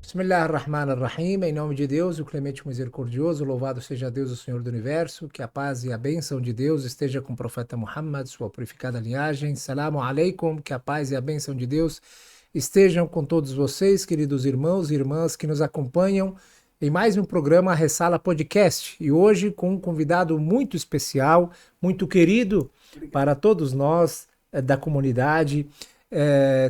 Bismillah ar-Rahman ar-Rahim, em nome de Deus, o clemente misericordioso, louvado seja Deus, o Senhor do Universo, que a paz e a bênção de Deus esteja com o profeta Muhammad, sua purificada linhagem. Salamu alaikum, que a paz e a bênção de Deus estejam com todos vocês, queridos irmãos e irmãs que nos acompanham em mais um programa Ressala Podcast. E hoje com um convidado muito especial, muito querido para todos nós da comunidade.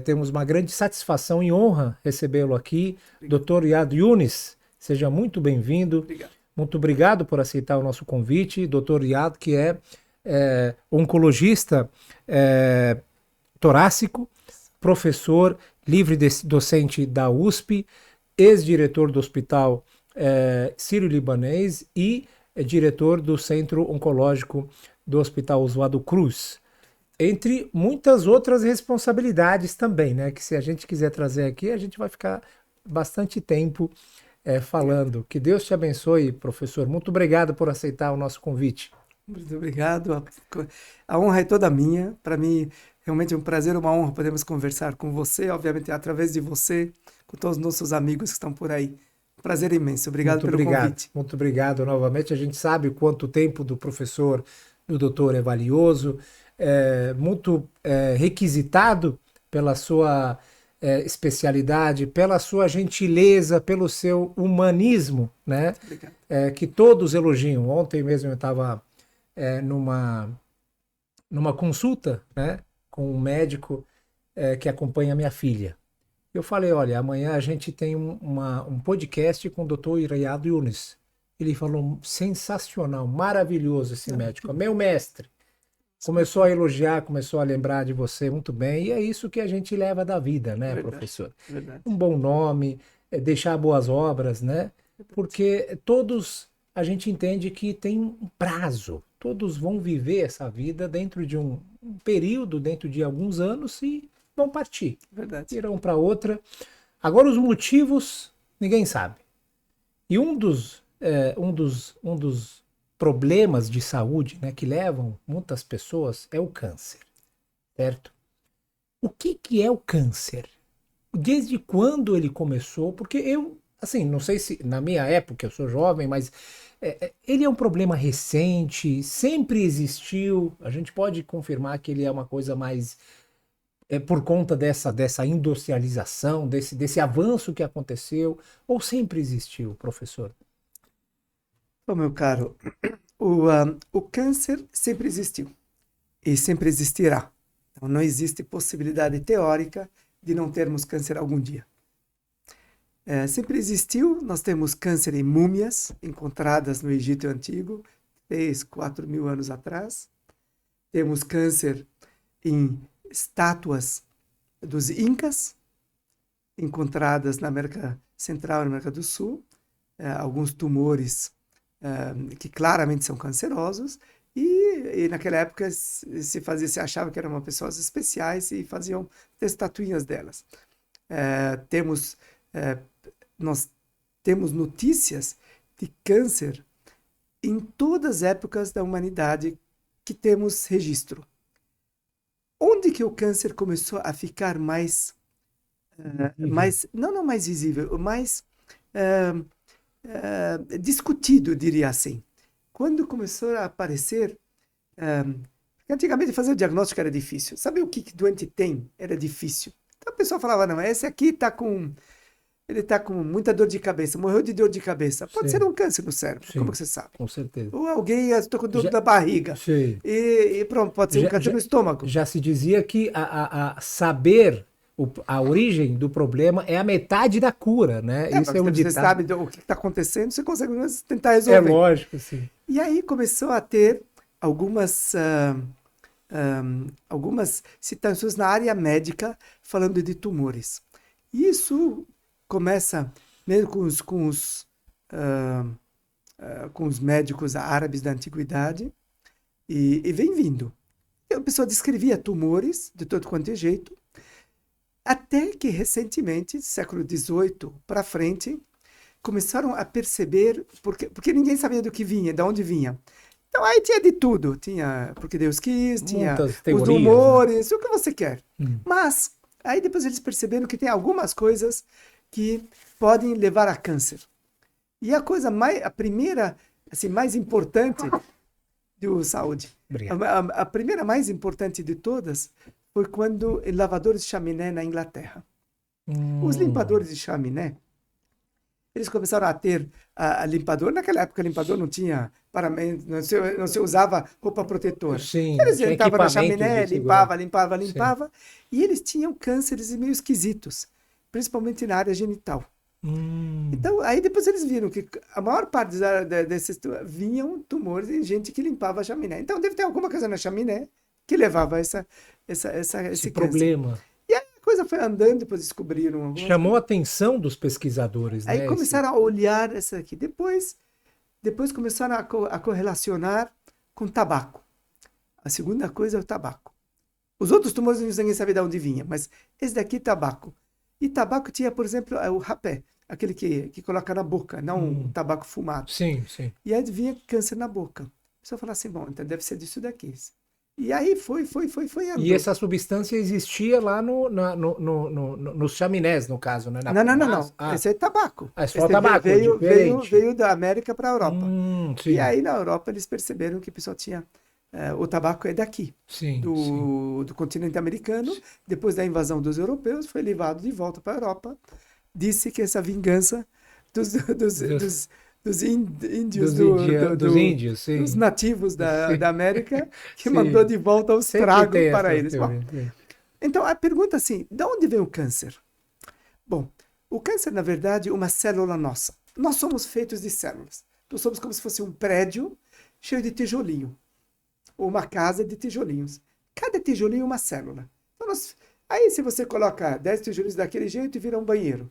Temos uma grande satisfação e honra recebê-lo aqui, Dr. Iyad Younes. Seja muito bem-vindo. Obrigado. Muito obrigado por aceitar o nosso convite. Dr. Iyad, que é oncologista torácico, professor, livre-docente da USP, ex-diretor do Hospital Sírio-Libanês e diretor do Centro Oncológico do Hospital Oswaldo Cruz. Entre muitas outras responsabilidades também, né? Que se a gente quiser trazer aqui, a gente vai ficar bastante tempo falando. Que Deus te abençoe, professor. Muito obrigado por aceitar o nosso convite. Muito obrigado. A honra é toda minha. Para mim, realmente é um prazer, uma honra podermos conversar com você, obviamente através de você, com todos os nossos amigos que estão por aí. Prazer imenso. Obrigado pelo convite. Muito obrigado novamente. A gente sabe o quanto o tempo do professor, do doutor é valioso. Muito requisitado pela sua especialidade, pela sua gentileza, pelo seu humanismo, né? Que todos elogiam. Ontem mesmo eu estava numa consulta, né, com um médico que acompanha minha filha. Eu falei, olha, amanhã a gente tem um podcast com o Dr. Iyad Younes. Ele falou, sensacional, maravilhoso esse médico, meu mestre. Começou a elogiar, começou a lembrar de você muito bem, e é isso que a gente leva da vida, né, Verdade, professor? verdade. Um bom nome, deixar boas obras, né? Porque todos a gente entende que tem um prazo, todos vão viver essa vida dentro de um período, dentro de alguns anos e vão partir, Verdade. irão para outra. Agora os motivos ninguém sabe. E um dos problemas de saúde, né, que levam muitas pessoas é o câncer, certo? O que é o câncer? Desde quando ele começou? Porque eu, assim, não sei se na minha época, eu sou jovem, mas ele é um problema recente, sempre existiu. A gente pode confirmar que ele é uma coisa mais por conta dessa industrialização, desse avanço que aconteceu, ou sempre existiu, professor? Bom, meu caro, o câncer sempre existiu e sempre existirá. Então, não existe possibilidade teórica de não termos câncer algum dia. Sempre existiu, nós temos câncer em múmias encontradas no Egito Antigo, 3, 4 mil anos atrás. Temos câncer em estátuas dos Incas, encontradas na América Central e na América do Sul. Alguns tumores que claramente são cancerosos, e naquela época se achava que eram pessoas especiais e faziam estatuinhas delas. Nós temos notícias de câncer em todas as épocas da humanidade que temos registro. Onde que o câncer começou a ficar mais não mais visível, mais discutido, diria assim. Quando começou a aparecer, antigamente fazer o diagnóstico era difícil. Saber o que o doente tem era difícil. Então a pessoa falava, não, esse aqui ele está com muita dor de cabeça, morreu de dor de cabeça. Pode ser um câncer no cérebro, como você sabe. Com certeza. Ou alguém, estou com dor da barriga. Sim. E pronto, pode ser um câncer no estômago. Já se dizia que saber a origem do problema é a metade da cura, né? Isso é um ditado. Você sabe o que está acontecendo, você consegue tentar resolver. É lógico, sim. E aí começou a ter algumas citações na área médica falando de tumores. Isso começa mesmo com os médicos árabes da antiguidade e vem vindo. A pessoa descrevia tumores de todo quanto é jeito, até que recentemente, século XVIII para frente, começaram a perceber, porque ninguém sabia do que vinha, de onde vinha. Então aí tinha de tudo, tinha porque Deus quis, tinha os rumores, né? O que você quer. Mas aí depois eles perceberam que tem algumas coisas que podem levar a câncer. E a primeira, assim, mais importante saúde. A primeira mais importante de todas foi quando lavadores de chaminé na Inglaterra. Os limpadores de chaminé, eles começaram a ter a limpador. Naquela época, o limpador não tinha paramento, não se usava roupa protetora. Sim, Eles tinha entravam na equipamentos chaminé, de segurança. limpava, e eles tinham cânceres meio esquisitos, principalmente na área genital. Então, aí depois eles viram que a maior parte desses vinham tumores em gente que limpava a chaminé. Então, deve ter alguma coisa na chaminé que levava esse câncer. Problema. E aí a coisa foi andando, depois descobriram algumas Chamou a atenção dos pesquisadores, Aí né? começaram a olhar essa aqui. Depois começaram a correlacionar com tabaco. A segunda coisa é o tabaco. Os outros tumores ninguém sabia de onde vinha, mas esse daqui, tabaco. E tabaco tinha, por exemplo, o rapé, aquele que coloca na boca, não o tabaco fumado. Sim, sim. E aí vinha câncer na boca. A pessoa falava assim, bom, então deve ser disso daqui. E aí foi andou. E essa substância existia lá nos chaminés, no caso, né? Não. Esse é tabaco. É só tabaco, veio da América para a Europa. Sim. E aí na Europa eles perceberam que o pessoal tinha... o tabaco é daqui, sim. do continente americano. Depois da invasão dos europeus, foi levado de volta para a Europa. Disse que essa vingança dos índios, dos nativos da América, que mandou de volta o estrago para eles. Bom, então, a pergunta é assim, de onde vem o câncer? Bom, o câncer, na verdade, é uma célula nossa. Nós somos feitos de células. Nós somos como se fosse um prédio cheio de tijolinho, ou uma casa de tijolinhos. Cada tijolinho é uma célula. Então aí, se você coloca 10 tijolinhos daquele jeito, vira um banheiro.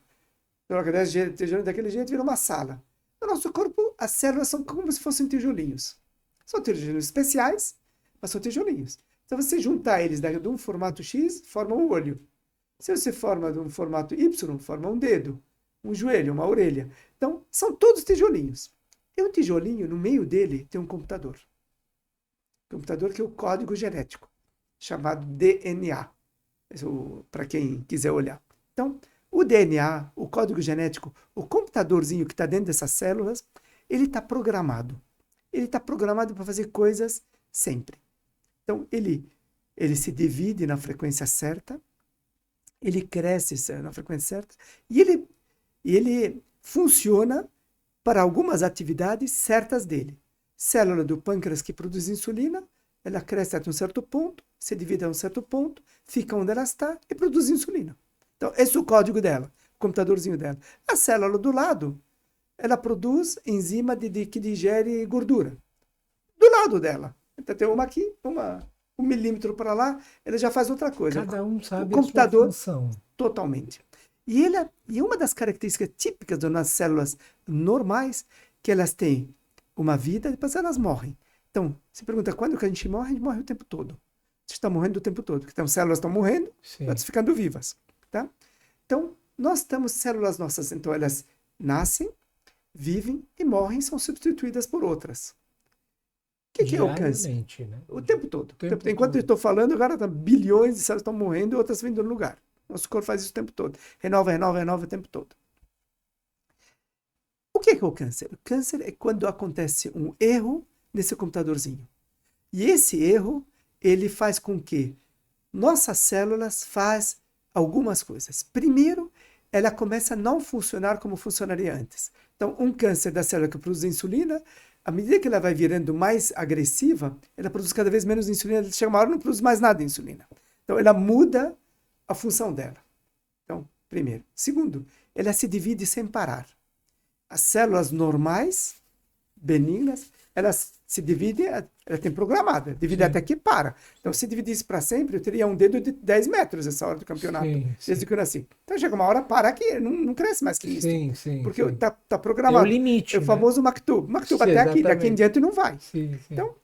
Coloca 10 tijolinhos daquele jeito, vira uma sala. No nosso corpo, as células são como se fossem tijolinhos. São tijolinhos especiais, mas são tijolinhos. Então, você juntar eles de um formato X, forma um olho. Se você forma de um formato Y, forma um dedo, um joelho, uma orelha. Então, são todos tijolinhos. E um tijolinho, no meio dele, tem um computador. Computador que é o código genético, chamado DNA, para quem quiser olhar. Então, o DNA, o código genético, o computadorzinho que está dentro dessas células, ele está programado. Ele está programado para fazer coisas sempre. Então, ele se divide na frequência certa, ele cresce na frequência certa, e ele funciona para algumas atividades certas dele. Célula do pâncreas que produz insulina, ela cresce até um certo ponto, se divide a um certo ponto, fica onde ela está e produz insulina. Então, esse é o código dela, o computadorzinho dela. A célula do lado, ela produz enzima que digere gordura. Do lado dela. Então, tem uma aqui, 1 milímetro para lá, ela já faz outra coisa. Cada um sabe o computador, a sua função. Totalmente. E uma das características típicas das nossas células normais, que elas têm uma vida, depois elas morrem. Então, você pergunta, quando que a gente morre o tempo todo. A gente está morrendo o tempo todo. Então, células estão morrendo, outras ficando vivas. Tá? Então, nós temos células nossas. Então, elas nascem, vivem e morrem, são substituídas por outras. O que é o câncer? Né? O tempo todo. Enquanto eu estou falando, agora bilhões de células estão morrendo e outras vindo no lugar. Nosso corpo faz isso o tempo todo. Renova o tempo todo. O que é o câncer? O câncer é quando acontece um erro nesse computadorzinho. E esse erro, ele faz com que nossas células façam algumas coisas. Primeiro, ela começa a não funcionar como funcionaria antes. Então, um câncer da célula que produz insulina, à medida que ela vai virando mais agressiva, ela produz cada vez menos insulina, chega uma hora e não produz mais nada de insulina. Então, ela muda a função dela. Então, primeiro. Segundo, ela se divide sem parar. As células normais, benignas, elas se dividem, ela tem programada, divide até que para. Então, se dividisse para sempre, eu teria um dedo de 10 metros essa hora do campeonato, desde que eu nasci. Então, chega uma hora, para aqui, não cresce mais que isso. Porque está programado. É o limite. É o famoso Maktub. Maktub até aqui, daqui em diante não vai. Então,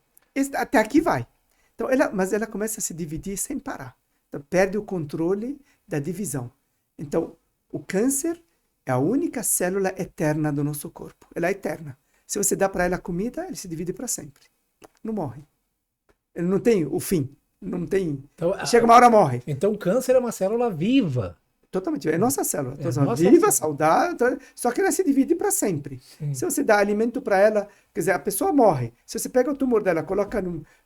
até aqui vai. Então, mas ela começa a se dividir sem parar. Então, perde o controle da divisão. Então, o câncer é a única célula eterna do nosso corpo. Ela é eterna. Se você dá para ela comida, ele se divide para sempre. Não morre. Ele não tem o fim. Não tem... Então, chega uma hora, morre. Então, o câncer é uma célula viva. Totalmente. É nossa célula. É a Então, nossa viva, célula. saudável, só que ela se divide para sempre. Sim. Se você dá alimento para ela, quer dizer, a pessoa morre. Se você pega o tumor dela, coloca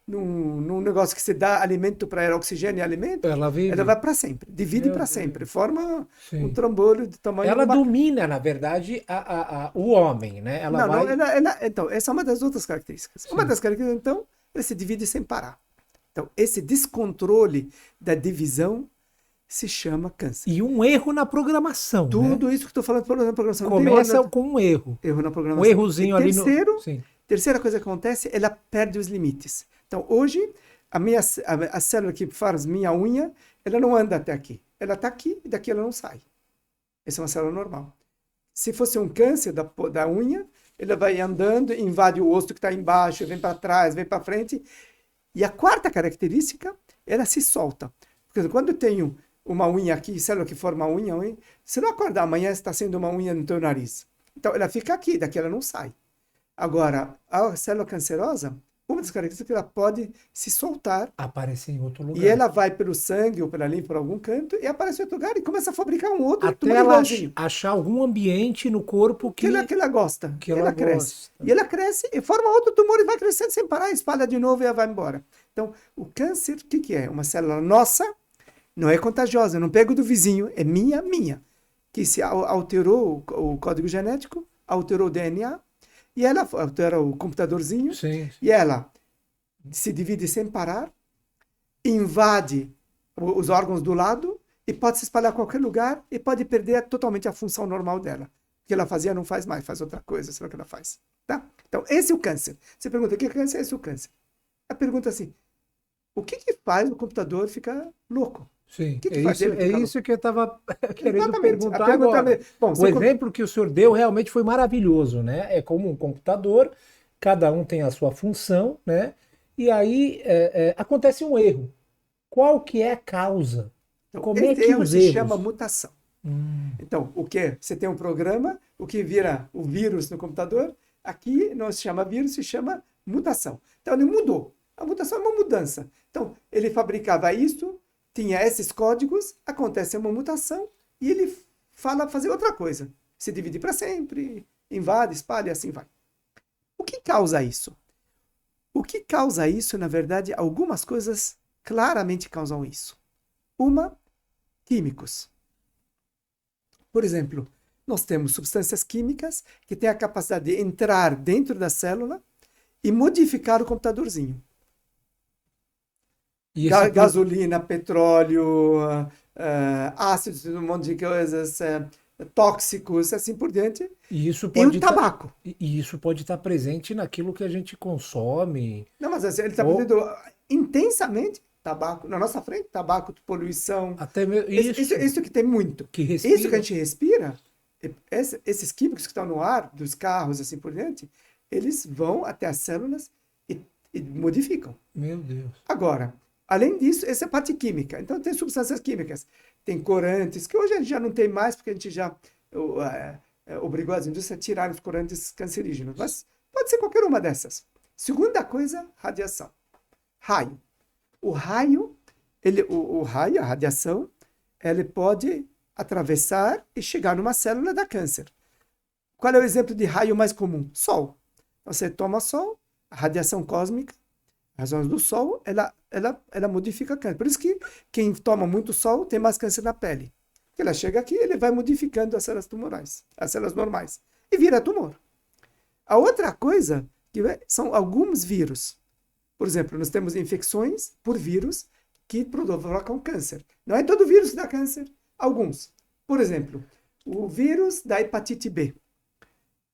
num negócio que você dá alimento para ela, oxigênio e alimento, Ela ela vive. vai para sempre. Divide Meu para Deus. sempre. Forma um Sim. trambolho do tamanho de Ela uma. domina, na verdade, o homem, né? Ela Não, não, vai. então, essa é uma das outras características. Uma Sim. das características, então, ela se divide sem parar. Então, esse descontrole da divisão se chama câncer. E um erro na programação, né? Tudo isso que estou falando na programação, não tem Começa com um erro. erro na Um programação. E errozinho ali no. Sim. terceira coisa que acontece, ela perde os limites. Então, hoje, a célula que faz minha unha, ela não anda até aqui. Ela está aqui e daqui ela não sai. Essa é uma célula normal. Se fosse um câncer da unha, ela vai andando, invade o osso que está embaixo, vem para trás, vem para frente. E a quarta característica, ela se solta. Porque quando eu tenho uma unha aqui, célula que forma a unha, se não acordar amanhã, está sendo uma unha no teu nariz. Então, ela fica aqui, daqui ela não sai. Agora, a célula cancerosa, uma das características é que ela pode se soltar Aparecer em outro lugar. e ela vai pelo sangue ou pela linfa por algum canto e aparece em outro lugar e começa a fabricar um outro Até tumor ela igualzinho. achar algum ambiente no corpo Que ela gosta. que E ela ela cresce. gosta. E ela cresce e forma outro tumor e vai crescendo sem parar, espalha de novo e ela vai embora. Então, o câncer, o que é? Uma célula nossa, não é contagiosa, eu não pego do vizinho, é minha. Que se alterou o código genético, alterou o DNA, e ela altera o computadorzinho, Sim. e ela se divide sem parar, invade os órgãos do lado e pode se espalhar a qualquer lugar e pode perder totalmente a função normal dela. O que ela fazia não faz mais, faz outra coisa, sei lá o que ela faz. Tá? Então, esse é o câncer. Você pergunta, o que é câncer? Esse é o câncer. A pergunta é assim, o que faz o computador ficar louco? Sim, O que faz ele é ficar louco? isso que eu estava querendo Exatamente. A perguntar pergunta agora. Bom, O exemplo que o senhor deu realmente foi maravilhoso, né? É como um computador, cada um tem a sua função, né? E aí acontece um erro. Qual que é a causa? Então, Como é esse que erro os se chama erros? mutação. Então, o que? Você tem um programa, o que vira o vírus no computador, aqui não se chama vírus, se chama mutação. Então, ele mudou. A mutação é uma mudança. Então, ele fabricava isso, tinha esses códigos, acontece uma mutação e ele fala fazer outra coisa. Se divide para sempre, invade, espalha e assim vai. O que causa isso? O que causa isso, na verdade, algumas coisas claramente causam isso. Uma, químicos. Por exemplo, nós temos substâncias químicas que têm a capacidade de entrar dentro da célula e modificar o computadorzinho. Gasolina, petróleo, ácidos, um monte de coisas, tóxicos, assim por diante. E isso E o pode tabaco. E isso pode estar presente naquilo que a gente consome. Não, mas assim, ele está Ou presente intensamente tabaco. Na nossa frente, tabaco, poluição. até mesmo Isso que tem muito. que Isso que a respira. gente respira, esses químicos que estão no ar, dos carros, assim por diante, eles vão até as células e modificam. Meu Deus. Agora, além disso, essa é a parte química. Então, tem substâncias químicas. Tem corantes, que hoje a gente já não tem mais, porque a gente já obrigou as indústrias a tirar os corantes cancerígenos. Mas pode ser qualquer uma dessas. Segunda coisa, radiação. Raio. O raio, a radiação, ele pode atravessar e chegar numa célula da câncer. Qual é o exemplo de raio mais comum? Sol. Você toma sol, a radiação cósmica, as ondas do sol, ela modifica a câncer. Por isso que quem toma muito sol tem mais câncer na pele. Porque ela chega aqui, ele vai modificando as células tumorais, as células normais, e vira tumor. A outra coisa são alguns vírus. Por exemplo, nós temos infecções por vírus que provocam câncer. Não é todo vírus que dá câncer, alguns. Por exemplo, o vírus da hepatite B.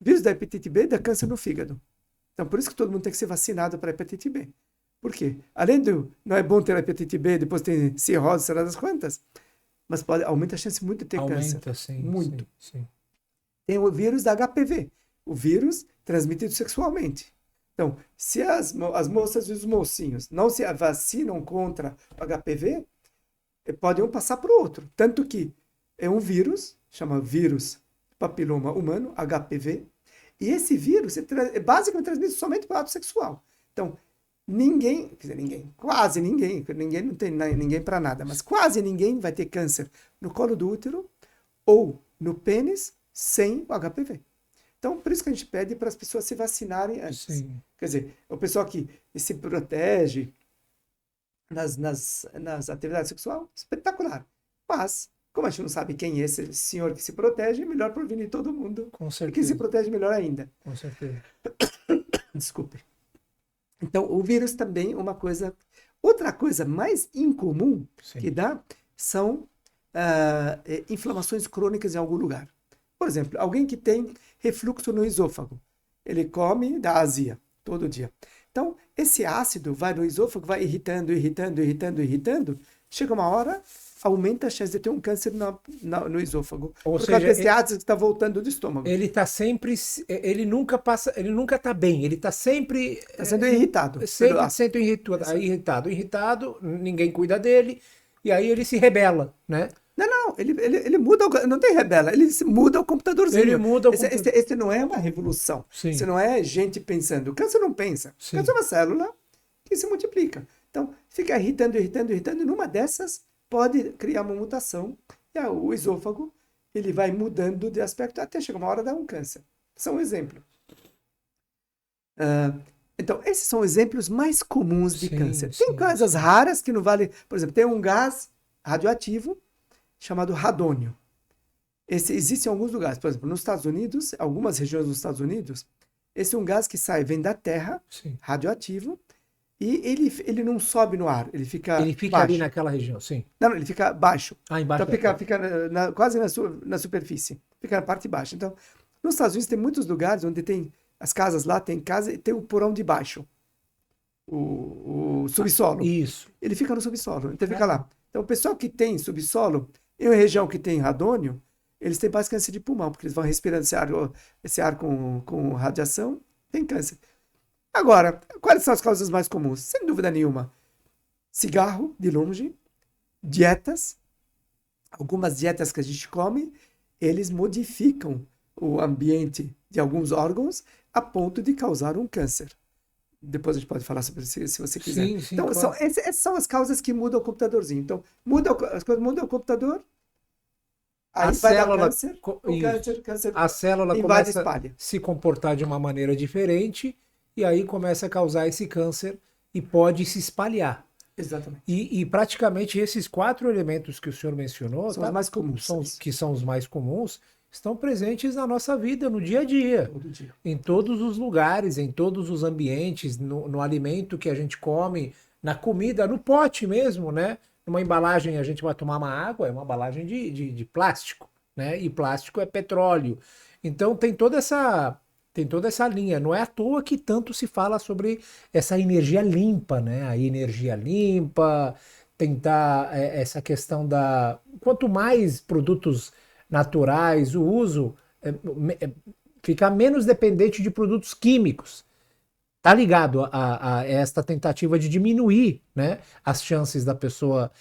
O vírus da hepatite B dá câncer no fígado. Então, por isso que todo mundo tem que ser vacinado para hepatite B. Por quê? Além do não é bom ter hepatite B, depois tem cirrose, sei lá das quantas, mas aumenta a chance muito de ter câncer. Aumenta, sim. Muito. Sim. Tem o vírus da HPV, o vírus transmitido sexualmente. Então, se as moças e os mocinhos não se vacinam contra o HPV, podem um passar para o outro. Tanto que é um vírus, chama vírus papiloma humano, HPV, e esse vírus é basicamente transmitido somente pelo ato sexual. Então, ninguém, quer dizer, ninguém, quase ninguém não tem ninguém para nada, mas quase ninguém vai ter câncer no colo do útero ou no pênis sem o HPV. Então, por isso que a gente pede para as pessoas se vacinarem antes. Sim. Quer dizer, o pessoal que se protege nas atividades sexuais, espetacular. Mas, como a gente não sabe quem é esse senhor que se protege, é melhor prevenir todo mundo. Com E quem se certeza. protege melhor ainda. Com certeza. Desculpe. Então, o vírus também uma coisa... Outra coisa mais incomum que Sim. dá são inflamações crônicas em algum lugar. Por exemplo, alguém que tem refluxo no esôfago. Ele come da azia todo dia. Então, esse ácido vai no esôfago, vai irritando. Chega uma hora, aumenta a chance de ter um câncer no esôfago. Ou Por causa seja, desse ácido que está voltando do estômago. ele tá sempre, ele nunca passa, ele nunca tá bem, ele tá sempre, Está sendo irritado pelo sempre ácido. sendo irritado, ninguém cuida dele, e aí ele se rebela, né? Não, ele muda, não tem rebela, ele muda o computadorzinho. Ele muda o Esse não é uma revolução. Sim. Esse não é gente pensando. O câncer não pensa. O Sim. câncer é uma célula que se multiplica. Então, fica irritando, e numa dessas pode criar uma mutação. E o esôfago, ele vai mudando de aspecto até chegar uma hora dar um câncer. São um exemplo. Então, esses são exemplos mais comuns de Sim, câncer. sim, Tem coisas raras que não vale. Por exemplo, tem um gás radioativo chamado radônio. Esse existe em alguns lugares. Por exemplo, nos Estados Unidos, algumas regiões dos Estados Unidos, esse é um gás que vem da terra, sim. radioativo, e ele não sobe no ar, ele fica Ele fica baixo. ali naquela região, sim. Não, ele fica baixo. Embaixo Então da fica quase na superfície, fica na parte baixa. Então, nos Estados Unidos tem muitos lugares onde tem as casas lá, tem casa e tem o porão de baixo, o subsolo. Isso. Ele fica no subsolo, então fica lá. Então, o pessoal que tem subsolo, em uma região que tem radônio, eles têm mais câncer de pulmão, porque eles vão respirando esse ar com radiação, tem câncer. Agora, quais são as causas mais comuns? Sem dúvida nenhuma, cigarro, de longe, dietas, algumas dietas que a gente come, eles modificam o ambiente de alguns órgãos a ponto de causar um câncer. Depois a gente pode falar sobre isso, se você quiser. Sim, então, claro. essas são as causas que mudam o computadorzinho. Então, as coisas mudam o computador, aí vai dar câncer, câncer a célula invade e começa espalha. a se comportar de uma maneira diferente e aí começa a causar esse câncer e pode se espalhar. Exatamente. E praticamente esses 4 elementos que o senhor mencionou, São os mais comuns. que são os mais comuns, estão presentes na nossa vida, no dia a dia. Todo dia. Em todos os lugares, em todos os ambientes, no alimento que a gente come, na comida, no pote mesmo, né? Numa embalagem, a gente vai tomar uma água, é uma embalagem de plástico, né? E plástico é petróleo. Então tem toda essa linha. Não é à toa que tanto se fala sobre essa energia limpa, né? A energia limpa, tentar essa questão da... Quanto mais produtos naturais, o uso ficar menos dependente de produtos químicos. Tá ligado a esta tentativa de diminuir, né, as chances da pessoa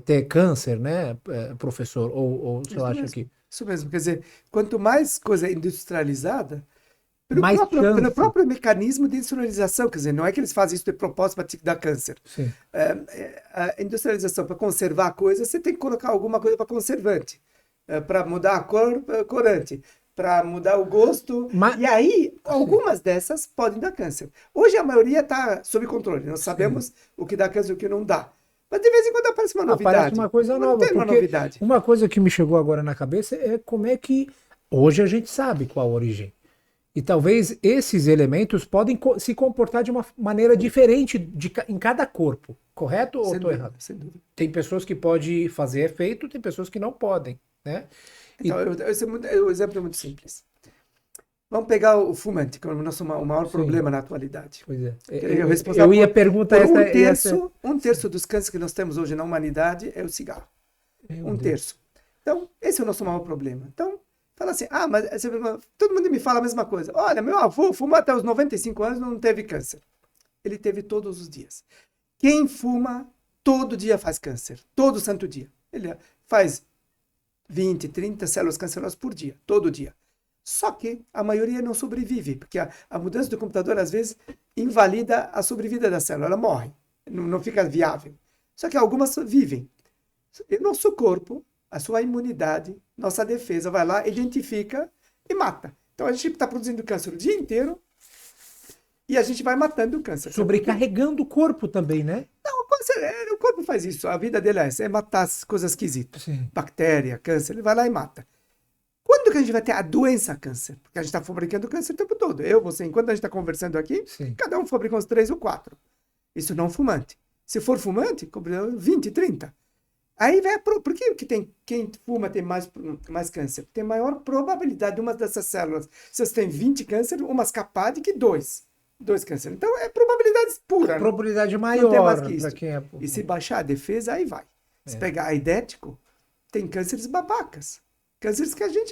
ter câncer, né, professor? Ou você acha que... Isso mesmo, quer dizer, quanto mais coisa industrializada, pelo próprio mecanismo de industrialização, quer dizer, não é que eles fazem isso de propósito para te dar câncer. Sim. A industrialização, para conservar a coisa, você tem que colocar alguma coisa para conservante. Para mudar a cor, corante. Para mudar o gosto. E aí, algumas dessas podem dar câncer. Hoje a maioria está sob controle. Nós sabemos o que dá câncer e o que não dá. Mas de vez em quando aparece uma novidade. Aparece uma coisa nova. Não tem uma novidade. Uma coisa que me chegou agora na cabeça é como é que hoje a gente sabe qual a origem. E talvez esses elementos podem se comportar de uma maneira diferente em cada corpo. Correto ou estou errado? Sem dúvida. Tem pessoas que podem fazer efeito, tem pessoas que não podem, né? Então, o exemplo é muito simples. Vamos pegar o fumante, que é o nosso maior problema na atualidade. Pois é. Eu ia perguntar um terço dos cânceres que nós temos hoje na humanidade é o cigarro. Um terço. Então, esse é o nosso maior problema. Então, fala assim, mas todo mundo me fala a mesma coisa. Olha, meu avô fumou até os 95 anos e não teve câncer. Ele teve todos os dias. Quem fuma todo dia faz câncer. Todo santo dia. Ele faz 20, 30 células cancerosas por dia. Todo dia. Só que a maioria não sobrevive, porque a mudança do computador, às vezes, invalida a sobrevida da célula, ela morre, não fica viável. Só que algumas vivem. E nosso corpo, a sua imunidade, nossa defesa vai lá, identifica e mata. Então a gente está produzindo câncer o dia inteiro e a gente vai matando o câncer. Sobrecarregando o corpo também, né? Não, o corpo faz isso, a vida dele é essa, é matar as coisas esquisitas. Sim. Bactéria, câncer, ele vai lá e mata. Quando que a gente vai ter a doença câncer? Porque a gente está fabricando câncer o tempo todo. Eu, você, enquanto a gente está conversando aqui, Sim. cada um fabrica uns 3 ou 4. Isso não fumante. Se for fumante, 20, 30. Aí vai por que quem fuma tem mais câncer? Tem maior probabilidade de uma dessas células. Se você tem 20 câncer, umas capaz de que dois câncer. Então é probabilidade pura. A probabilidade não maior tem mais que isso. para quem é. E se baixar a defesa, aí vai. Se pegar aidético, tem cânceres babacas. Cânceres que a gente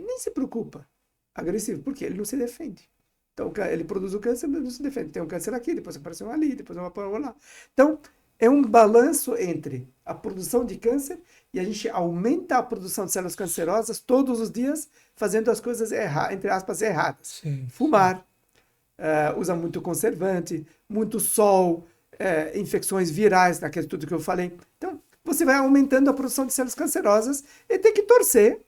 nem se preocupa. Agressivo. Por quê? Ele não se defende. Então ele produz o câncer, mas não se defende. Tem um câncer aqui, depois aparece um ali, depois uma lá. Então é um balanço entre a produção de câncer e a gente aumenta a produção de células cancerosas todos os dias, fazendo as coisas entre aspas, erradas. Sim, Fumar, usa muito conservante, muito sol, infecções virais, naquele tudo que eu falei. Então, você vai aumentando a produção de células cancerosas e tem que torcer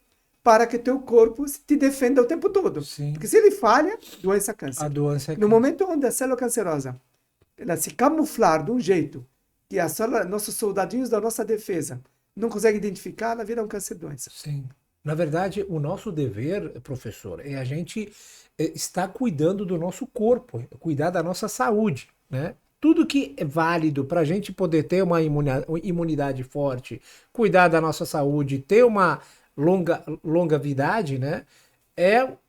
para que teu corpo te defenda o tempo todo. Sim. Porque se ele falha, doença câncer. A doença é No momento onde a célula cancerosa ela se camuflar de um jeito que a célula, nossos soldadinhos da nossa defesa não conseguem identificar, ela vira um câncer-doença. Sim. Na verdade, o nosso dever, professor, é a gente estar cuidando do nosso corpo, cuidar da nossa saúde, né? Tudo que é válido para a gente poder ter uma imunidade forte, cuidar da nossa saúde, ter uma longevidade, né?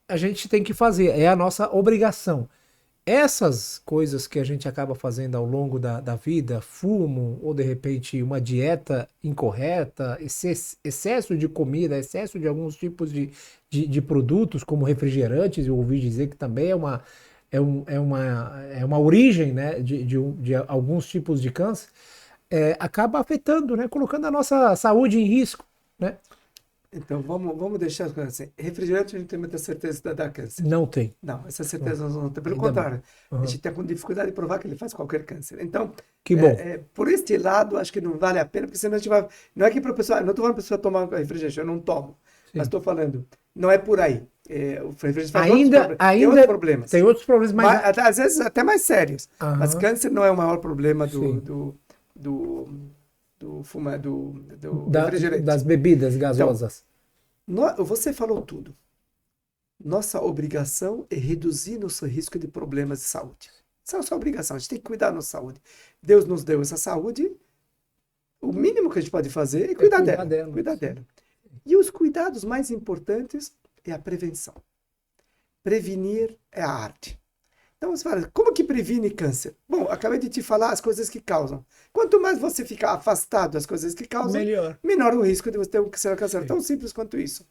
A gente tem que fazer, é a nossa obrigação. Essas coisas que a gente acaba fazendo ao longo da vida, fumo, ou de repente uma dieta incorreta, excesso de comida, excesso de alguns tipos de produtos, como refrigerantes, eu ouvi dizer que também é uma origem, né, de alguns tipos de câncer, acaba afetando, né, colocando a nossa saúde em risco, né? Então, vamos deixar as coisas assim. Refrigerante a gente tem muita certeza de dar câncer. Não tem. Não, essa certeza nós não temos. Pelo Ainda contrário, bem. Uhum. a gente tem com dificuldade de provar que ele faz qualquer câncer. Então, Que bom. Por este lado, acho que não vale a pena, porque senão a gente vai... Não é que para a pessoa... Não estou falando para a pessoa tomar refrigerante, eu não tomo. Sim. Mas estou falando, não é por aí. O refrigerante faz tem outros problemas. Tem outros problemas, mas... Às vezes até mais sérios. Uhum. Mas câncer não é o maior problema Sim. do refrigerante. Das bebidas gasosas. Você falou tudo. Nossa obrigação é reduzir nosso risco de problemas de saúde. Essa é a nossa obrigação. A gente tem que cuidar da nossa saúde. Deus nos deu essa saúde. O mínimo que a gente pode fazer é cuidar dela. Cuidar dela. E os cuidados mais importantes é a prevenção. Prevenir é a arte. Então você fala, como que previne câncer? Bom, acabei de te falar as coisas que causam. Quanto mais você ficar afastado das coisas que causam, menor o risco de você ter um câncer. Tão simples quanto isso.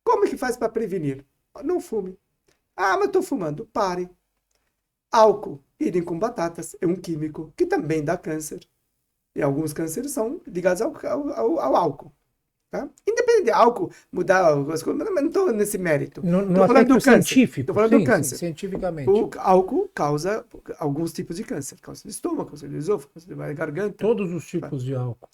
Como que faz para prevenir? Não fume. Ah, mas estou fumando. Pare. Álcool, idem com batatas, é um químico que também dá câncer. E alguns cânceres são ligados ao álcool. Tá? Independente de álcool mudar as coisas, mas não estou nesse mérito. Estou falando do científico. Estou falando do câncer. Sim, cientificamente. O álcool causa alguns tipos de câncer. Câncer de estômago, câncer de esôfago, câncer de garganta. Todos os tipos de álcool.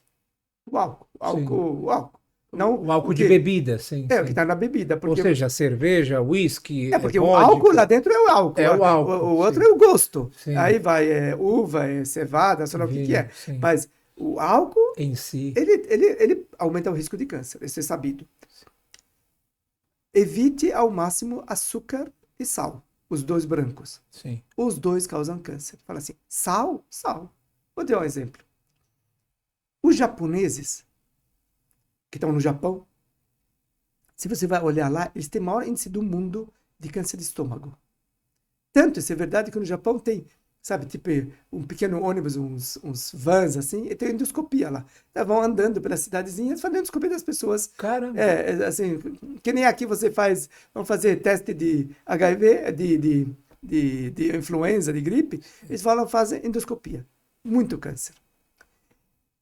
O álcool. Não, o álcool de bebida, sim. O que está na bebida. Porque... Ou seja, cerveja, uísque. Porque o álcool lá dentro é o álcool. É o álcool. O outro é o gosto. Sim. Aí vai uva, cevada, sei lá o que é. Sim. Mas o álcool em si, ele aumenta o risco de câncer. Isso é sabido. Evite ao máximo açúcar e sal. Os dois brancos. Sim. Os dois causam câncer. Fala assim, sal. Vou dar um exemplo. Os japoneses que estão no Japão, se você vai olhar lá, eles têm o maior índice do mundo de câncer de estômago. Tanto isso é verdade que no Japão tem, sabe, tipo um pequeno ônibus, uns vans assim, e tem endoscopia lá. Vão andando pelas cidadezinhas, fazendo endoscopia das pessoas. Caramba! Assim, que nem aqui você vão fazer teste de HIV, de influenza, de gripe, eles fazem endoscopia. Muito câncer.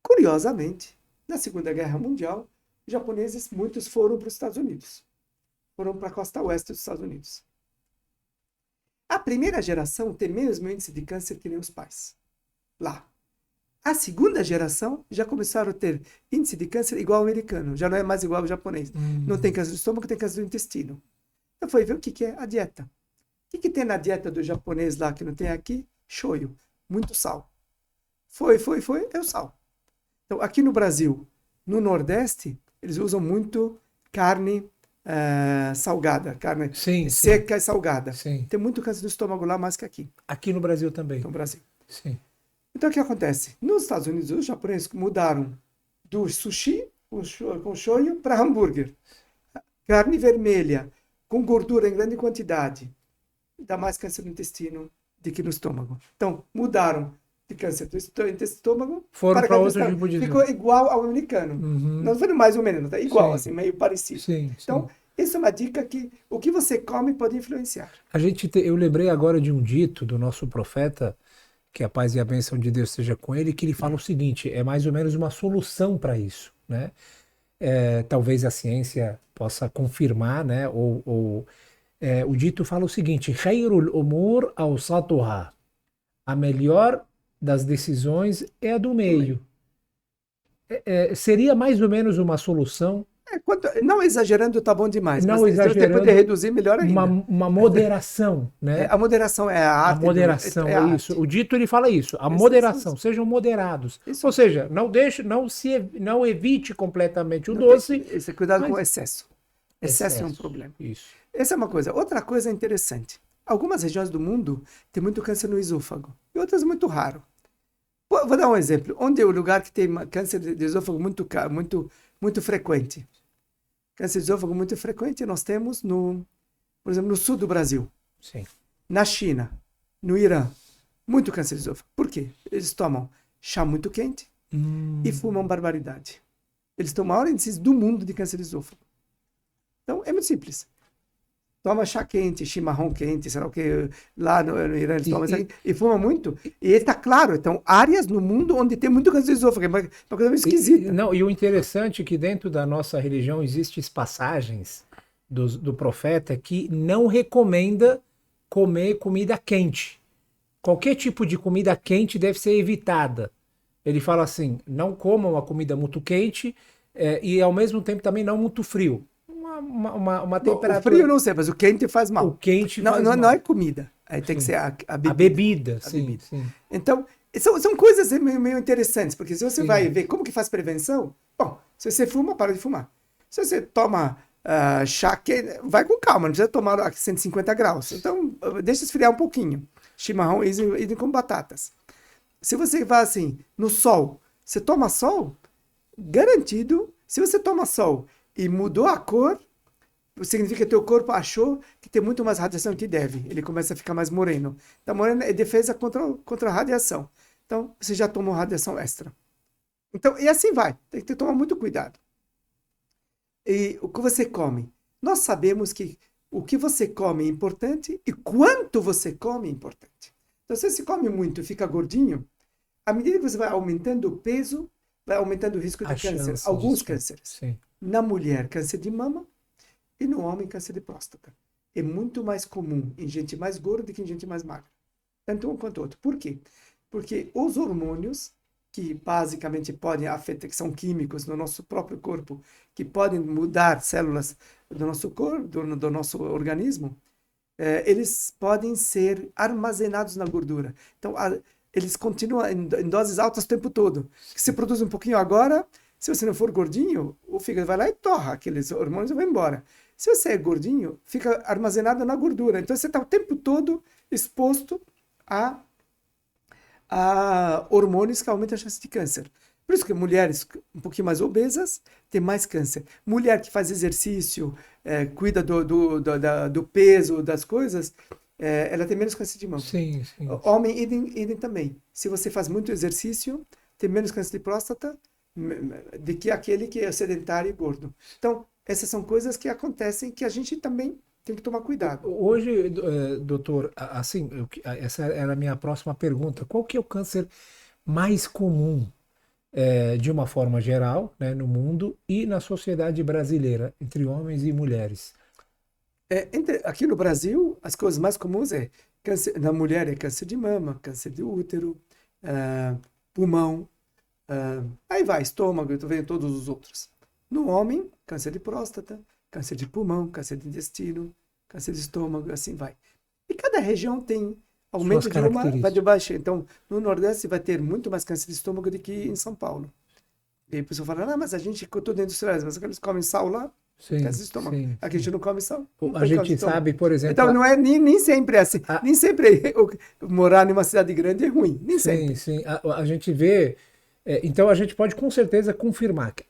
Curiosamente, na Segunda Guerra Mundial, os japoneses, muitos foram para os Estados Unidos. foram para a costa oeste dos Estados Unidos. A primeira geração tem mesmo índice de câncer que nem os pais. Lá. A segunda geração já começaram a ter índice de câncer igual ao americano, já não é mais igual ao japonês. Não tem câncer do estômago, tem câncer do intestino. Então foi ver o que é a dieta. O que tem na dieta do japonês lá que não tem aqui? Shoyu, muito sal. Foi, é o sal. Então aqui no Brasil, no Nordeste, eles usam muito carne salgada, carne Sim, seca e salgada. sim. Tem muito câncer do estômago lá mais que aqui, Aqui no Brasil também. no Brasil. Sim. Então, o que acontece? Nos Estados Unidos, os japoneses mudaram do sushi, com shoyu, para hambúrguer. Carne vermelha, com gordura em grande quantidade, dá mais câncer no intestino do que no estômago. Então, mudaram de câncer do estômago Foram para câncer do outro estômago. tipo de... Ficou igual ao americano. Não foi mais ou menos, tá igual, Sim. assim, meio parecido. Sim, Então, sim. essa é uma dica que o que você come pode influenciar. Eu lembrei agora de um dito do nosso profeta, que a paz e a bênção de Deus esteja com ele, que ele fala o seguinte, é mais ou menos uma solução para isso, né? Talvez a ciência possa confirmar, né? O dito fala o seguinte, Khairul umur awsatuha. A melhor das decisões é a do meio. Seria mais ou menos uma solução, Não exagerando tá bom demais, não mas se você exagerando, puder reduzir, melhor ainda. uma moderação, né? A moderação é a A arte. moderação, a é arte. isso. O dito ele fala isso, a moderação, sejam moderados. Isso. Ou seja, não evite completamente o doce. Esse cuidado mas- com o excesso. Excesso é um Excesso. problema. Isso. Essa é uma coisa. Outra coisa interessante. Algumas regiões do mundo têm muito câncer no esôfago e outras muito raro. Vou dar um exemplo. Onde é o lugar que tem câncer de esôfago muito frequente? Câncer de esôfago muito frequente nós temos por exemplo, no sul do Brasil, Sim. na China, no Irã. Muito câncer de esôfago. Por quê? Eles tomam chá muito quente e fumam barbaridade. Eles têm o maior índice do mundo de câncer de esôfago. Então, é muito simples. Toma chá quente, chimarrão quente, sei lá o que, lá no Irã eles tomam e fumam muito. E está claro, então, áreas no mundo onde tem muito câncer de esôfago, é uma coisa meio esquisita. E o interessante é que dentro da nossa religião existem passagens do profeta que não recomenda comer comida quente. Qualquer tipo de comida quente deve ser evitada. Ele fala assim, não coma uma comida muito quente e ao mesmo tempo também não muito frio. Uma temperatura... O frio não sei, mas o quente faz mal. O quente não, faz não, mal. não é comida. Aí tem que ser a bebida. A bebida, A sim, bebida. sim. Então, são coisas meio interessantes, porque se você Sim. vai ver como que faz prevenção, bom, se você fuma, para de fumar. Se você toma chá, vai com calma, não precisa tomar a 150 graus. Então, deixa esfriar um pouquinho. Chimarrão e com batatas. Se você vai assim, no sol, você toma sol, garantido, se você toma sol e mudou a cor, significa que teu corpo achou que tem muito mais radiação que deve. Ele começa a ficar mais moreno. Então, moreno é defesa contra a radiação. Então, você já tomou radiação extra. Então, e assim vai. Tem que tomar muito cuidado. E o que você come? Nós sabemos que o que você come é importante e quanto você come é importante. Então, se você come muito e fica gordinho, à medida que você vai aumentando o peso, vai aumentando o risco de câncer. Alguns cânceres. Sim. Na mulher, câncer de mama e no homem, câncer de próstata. É muito mais comum em gente mais gorda do que em gente mais magra. Tanto um quanto outro. Por quê? Porque os hormônios, que basicamente podem afetar, que são químicos no nosso próprio corpo, que podem mudar células do nosso corpo, do nosso organismo, eles podem ser armazenados na gordura. Então, eles continuam em doses altas o tempo todo. Se produz um pouquinho agora, se você não for gordinho, o fígado vai lá e torra aqueles hormônios e vai embora. Se você é gordinho, fica armazenado na gordura. Então, você está o tempo todo exposto a hormônios que aumentam a chance de câncer. Por isso que mulheres um pouquinho mais obesas têm mais câncer. Mulher que faz exercício, cuida do peso, das coisas, ela tem menos câncer de mama. Sim. Homem, idem também. Se você faz muito exercício, tem menos câncer de próstata do que aquele que é sedentário e gordo. Então, essas são coisas que acontecem que a gente também tem que tomar cuidado. Hoje, doutor, assim, essa era a minha próxima pergunta. Qual que é o câncer mais comum, de uma forma geral, né, no mundo e na sociedade brasileira, entre homens e mulheres? Aqui no Brasil, as coisas mais comuns é câncer, na mulher é câncer de mama, câncer de útero, pulmão, aí vai, estômago, eu tô vendo todos os outros. No homem, câncer de próstata, câncer de pulmão, câncer de intestino, câncer de estômago, assim vai. E cada região tem Suas aumento de uma, vai de características. baixo. Então, no Nordeste vai ter muito mais câncer de estômago do que em São Paulo. E aí a pessoa fala, mas a gente é tudo industrializado, mas eles comem sal lá, câncer Sim, de estômago. sim, Aqui a sim. gente não come sal, não A tem câncer de gente estômago. sabe, por exemplo, Então, não é nem sempre assim. a- Nem sempre morar numa cidade grande é ruim. Nem sim, sempre. sim. A gente vê. Então a gente pode com certeza confirmar que,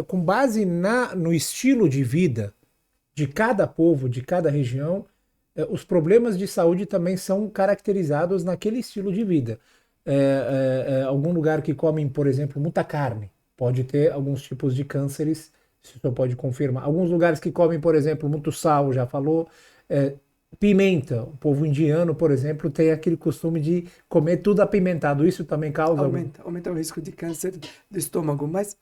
com base no estilo de vida de cada povo, de cada região, os problemas de saúde também são caracterizados naquele estilo de vida. Algum lugar que comem, por exemplo, muita carne, pode ter alguns tipos de cânceres, isso só pode confirmar. Alguns lugares que comem, por exemplo, muito sal, já falou, é, pimenta. O povo indiano, por exemplo, tem aquele costume de comer tudo apimentado. Isso também causa algum. Aumenta o risco de câncer do estômago. Mas,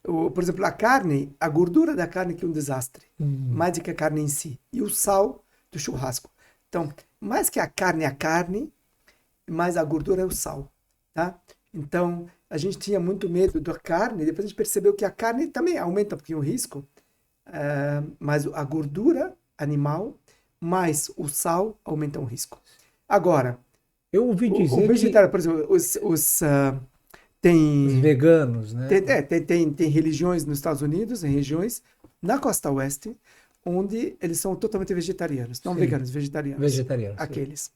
por exemplo, a carne, a gordura da carne que é um desastre. Mais do que a carne em si. E o sal do churrasco. Então, mais que a carne, mais a gordura é o sal, tá? Então, a gente tinha muito medo da carne, depois a gente percebeu que a carne também aumenta um pouquinho o risco, mas a gordura animal mais o sal aumentam o risco. Agora, Eu ouvi o dizer que vegetariano, por exemplo, os tem, veganos, né? tem religiões nos Estados Unidos, em regiões na costa oeste, onde eles são totalmente vegetarianos, não Sim. veganos, vegetarianos. Vegetarianos, sim. Aqueles.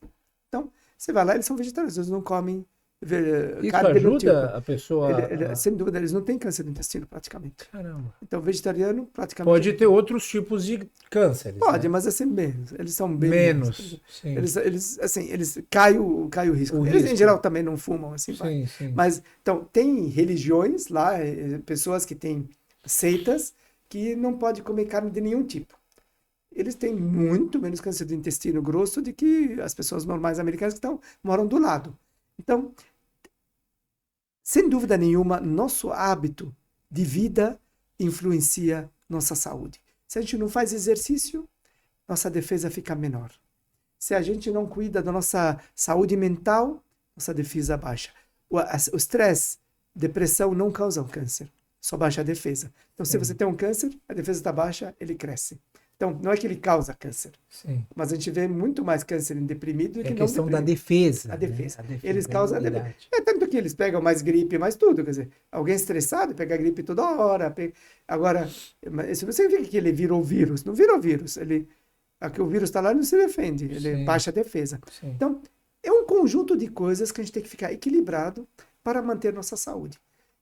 Então, você vai lá, eles são vegetarianos, eles não comem Isso carne de nenhum tipo. ajuda a pessoa. Sem dúvida, eles não têm câncer do intestino, praticamente. Caramba. Então, vegetariano, praticamente. Pode ter outros tipos de cânceres, Pode, né? mas assim, menos. Eles são bem Menos, sim. Eles cai o risco. O Eles, em risco. geral, também não fumam, assim, vai. Sim, sim. Mas, então, tem religiões lá, pessoas que têm seitas, que não pode comer carne de nenhum tipo. Eles têm muito menos câncer do intestino grosso do que as pessoas normais americanas que moram do lado. Então, sem dúvida nenhuma, nosso hábito de vida influencia nossa saúde. Se a gente não faz exercício, nossa defesa fica menor. Se a gente não cuida da nossa saúde mental, nossa defesa baixa. O estresse, depressão não causam câncer, só baixa a defesa. Então, se você tem um câncer, a defesa está baixa, ele cresce. Então, não é que ele causa câncer, Sim. mas a gente vê muito mais câncer em deprimido do É que a não questão da deprimido. defesa. A defesa. Né? A defesa, Eles a causam. imunidade. Tanto que eles pegam mais gripe, mais tudo. Quer dizer, alguém estressado pega gripe toda hora. Agora, isso não significa que ele virou vírus. Não virou vírus. Aqui o vírus está lá e não se defende. Ele Sim. baixa a defesa. Sim. Então, é um conjunto de coisas que a gente tem que ficar equilibrado para manter nossa saúde.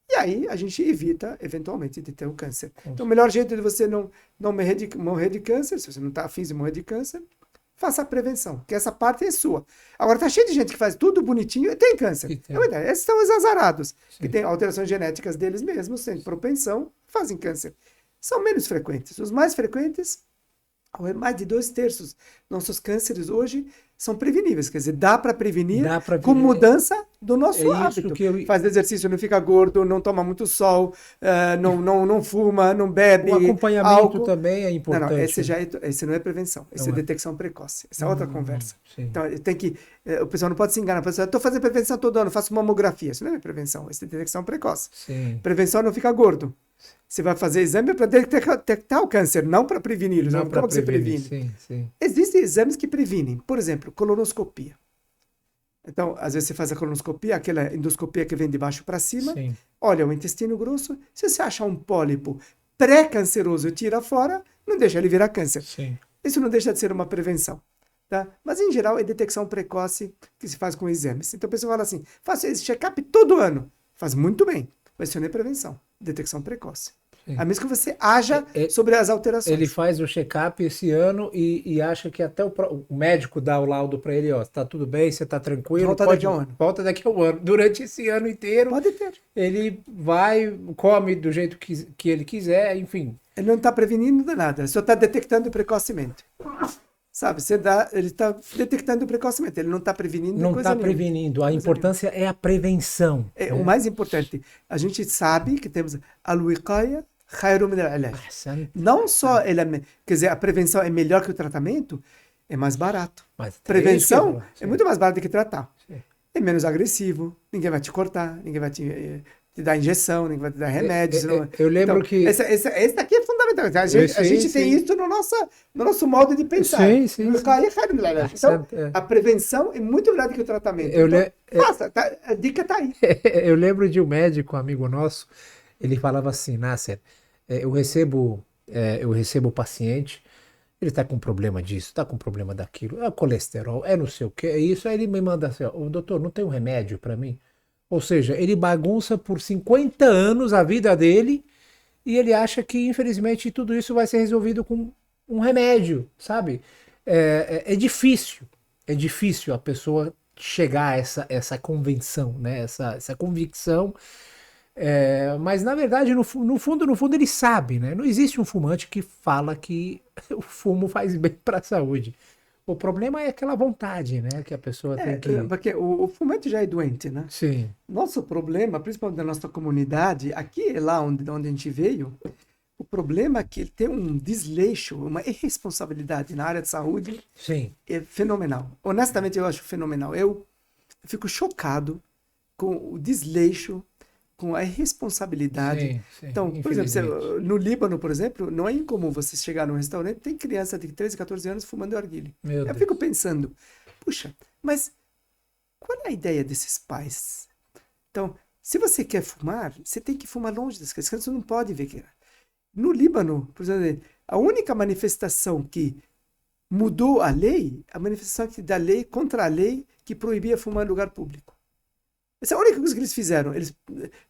E aí a gente evita, eventualmente, de ter o câncer. Então, o melhor jeito de você não morrer de câncer, se você não está afim de morrer de câncer, faça a prevenção, que essa parte é sua. Agora, tá cheio de gente que faz tudo bonitinho e tem câncer. E tem. É verdade. Esses são os azarados, que Sim. têm alterações genéticas deles mesmos, têm propensão, fazem câncer. São menos frequentes. Os mais frequentes, mais de 2/3 nossos cânceres hoje são preveníveis. Quer dizer, dá para prevenir com mudança do nosso hábito. Faz exercício, não fica gordo, não toma muito sol, não fuma, não bebe. O acompanhamento álcool. também é importante. Não, esse não é prevenção, esse é detecção precoce. Essa é outra conversa. Sim. Então, o pessoal não pode se enganar. Eu estou fazendo prevenção todo ano, faço mamografia. Isso não é prevenção, isso é detecção precoce. Sim. Prevenção não fica gordo. Você vai fazer exame para detectar o câncer, não para prevenir. Não para você prevenir. previne? Sim. Existem exames que previnem. Por exemplo, colonoscopia. Então, às vezes você faz a colonoscopia, aquela endoscopia que vem de baixo para cima. Sim. Olha o intestino grosso. Se você achar um pólipo pré-canceroso e tira fora, não deixa ele virar câncer. Sim. Isso não deixa de ser uma prevenção. Tá? Mas, em geral, é detecção precoce que se faz com exames. Então, a pessoa fala assim, faço esse check-up todo ano. Faz muito bem. Mas isso não é prevenção. Detecção precoce. Sim. A menos que você haja sobre as alterações. Ele faz o check-up esse ano e acha que até o médico dá o laudo para ele, ó, tá tudo bem, você tá tranquilo. Volta daqui a um ano. Volta daqui a um ano. Durante esse ano inteiro, Pode ter. ele vai, come do jeito que ele quiser, enfim. Ele não está prevenindo nada, ele só está detectando precocemente. Sabe, ele está detectando precocemente, ele não está prevenindo Não coisa está nenhuma. prevenindo. A importância é a prevenção. O mais importante, a gente sabe que temos al-wiqaya خير من العلاج. Ahsant. Não só ele quer dizer, a prevenção é melhor que o tratamento, é mais barato. Mas Prevenção é sim, muito mais barato do que tratar. sim. É menos agressivo, ninguém vai te cortar, ninguém vai te dar injeção, ninguém vai te dar remédios. Eu lembro Então, que... esse daqui é fundamental. A gente tem isso no nosso modo de pensar. Sim, sim. Então, a prevenção é muito melhor do que o tratamento. Então, faça, a dica tá aí. Eu lembro de um médico, um amigo nosso, ele falava assim, Nasser, eu recebo o paciente, ele está com problema disso, está com problema daquilo, é colesterol, é não sei o que, é isso. Aí ele me manda assim, ó, doutor, não tem um remédio para mim? Ou seja, ele bagunça por 50 anos a vida dele e ele acha que, infelizmente, tudo isso vai ser resolvido com um remédio, sabe? É difícil a pessoa chegar a essa convenção, né? Essa convicção. Mas na verdade, no fundo, ele sabe, né? Não existe um fumante que fala que o fumo faz bem para a saúde. O problema é aquela vontade, né? Que a pessoa tem que. Porque o fumante já é doente, né? Sim. Nosso problema, principalmente da nossa comunidade, aqui e lá onde a gente veio, o problema é que ele tem um desleixo, uma irresponsabilidade na área de saúde. Sim. É fenomenal. Honestamente, eu acho fenomenal. Eu fico chocado com o desleixo, com a irresponsabilidade. Sim, sim, Então, por exemplo, no Líbano, por exemplo, não é incomum você chegar num restaurante, tem criança de 13, 14 anos fumando arguile. Eu fico pensando, puxa, mas qual é a ideia desses pais? Então, se você quer fumar, você tem que fumar longe das crianças, você não pode ver que... No Líbano, por exemplo, a única manifestação que mudou a lei, a manifestação da lei contra a lei que proibia fumar em lugar público. Essa é a única coisa que eles fizeram. Eles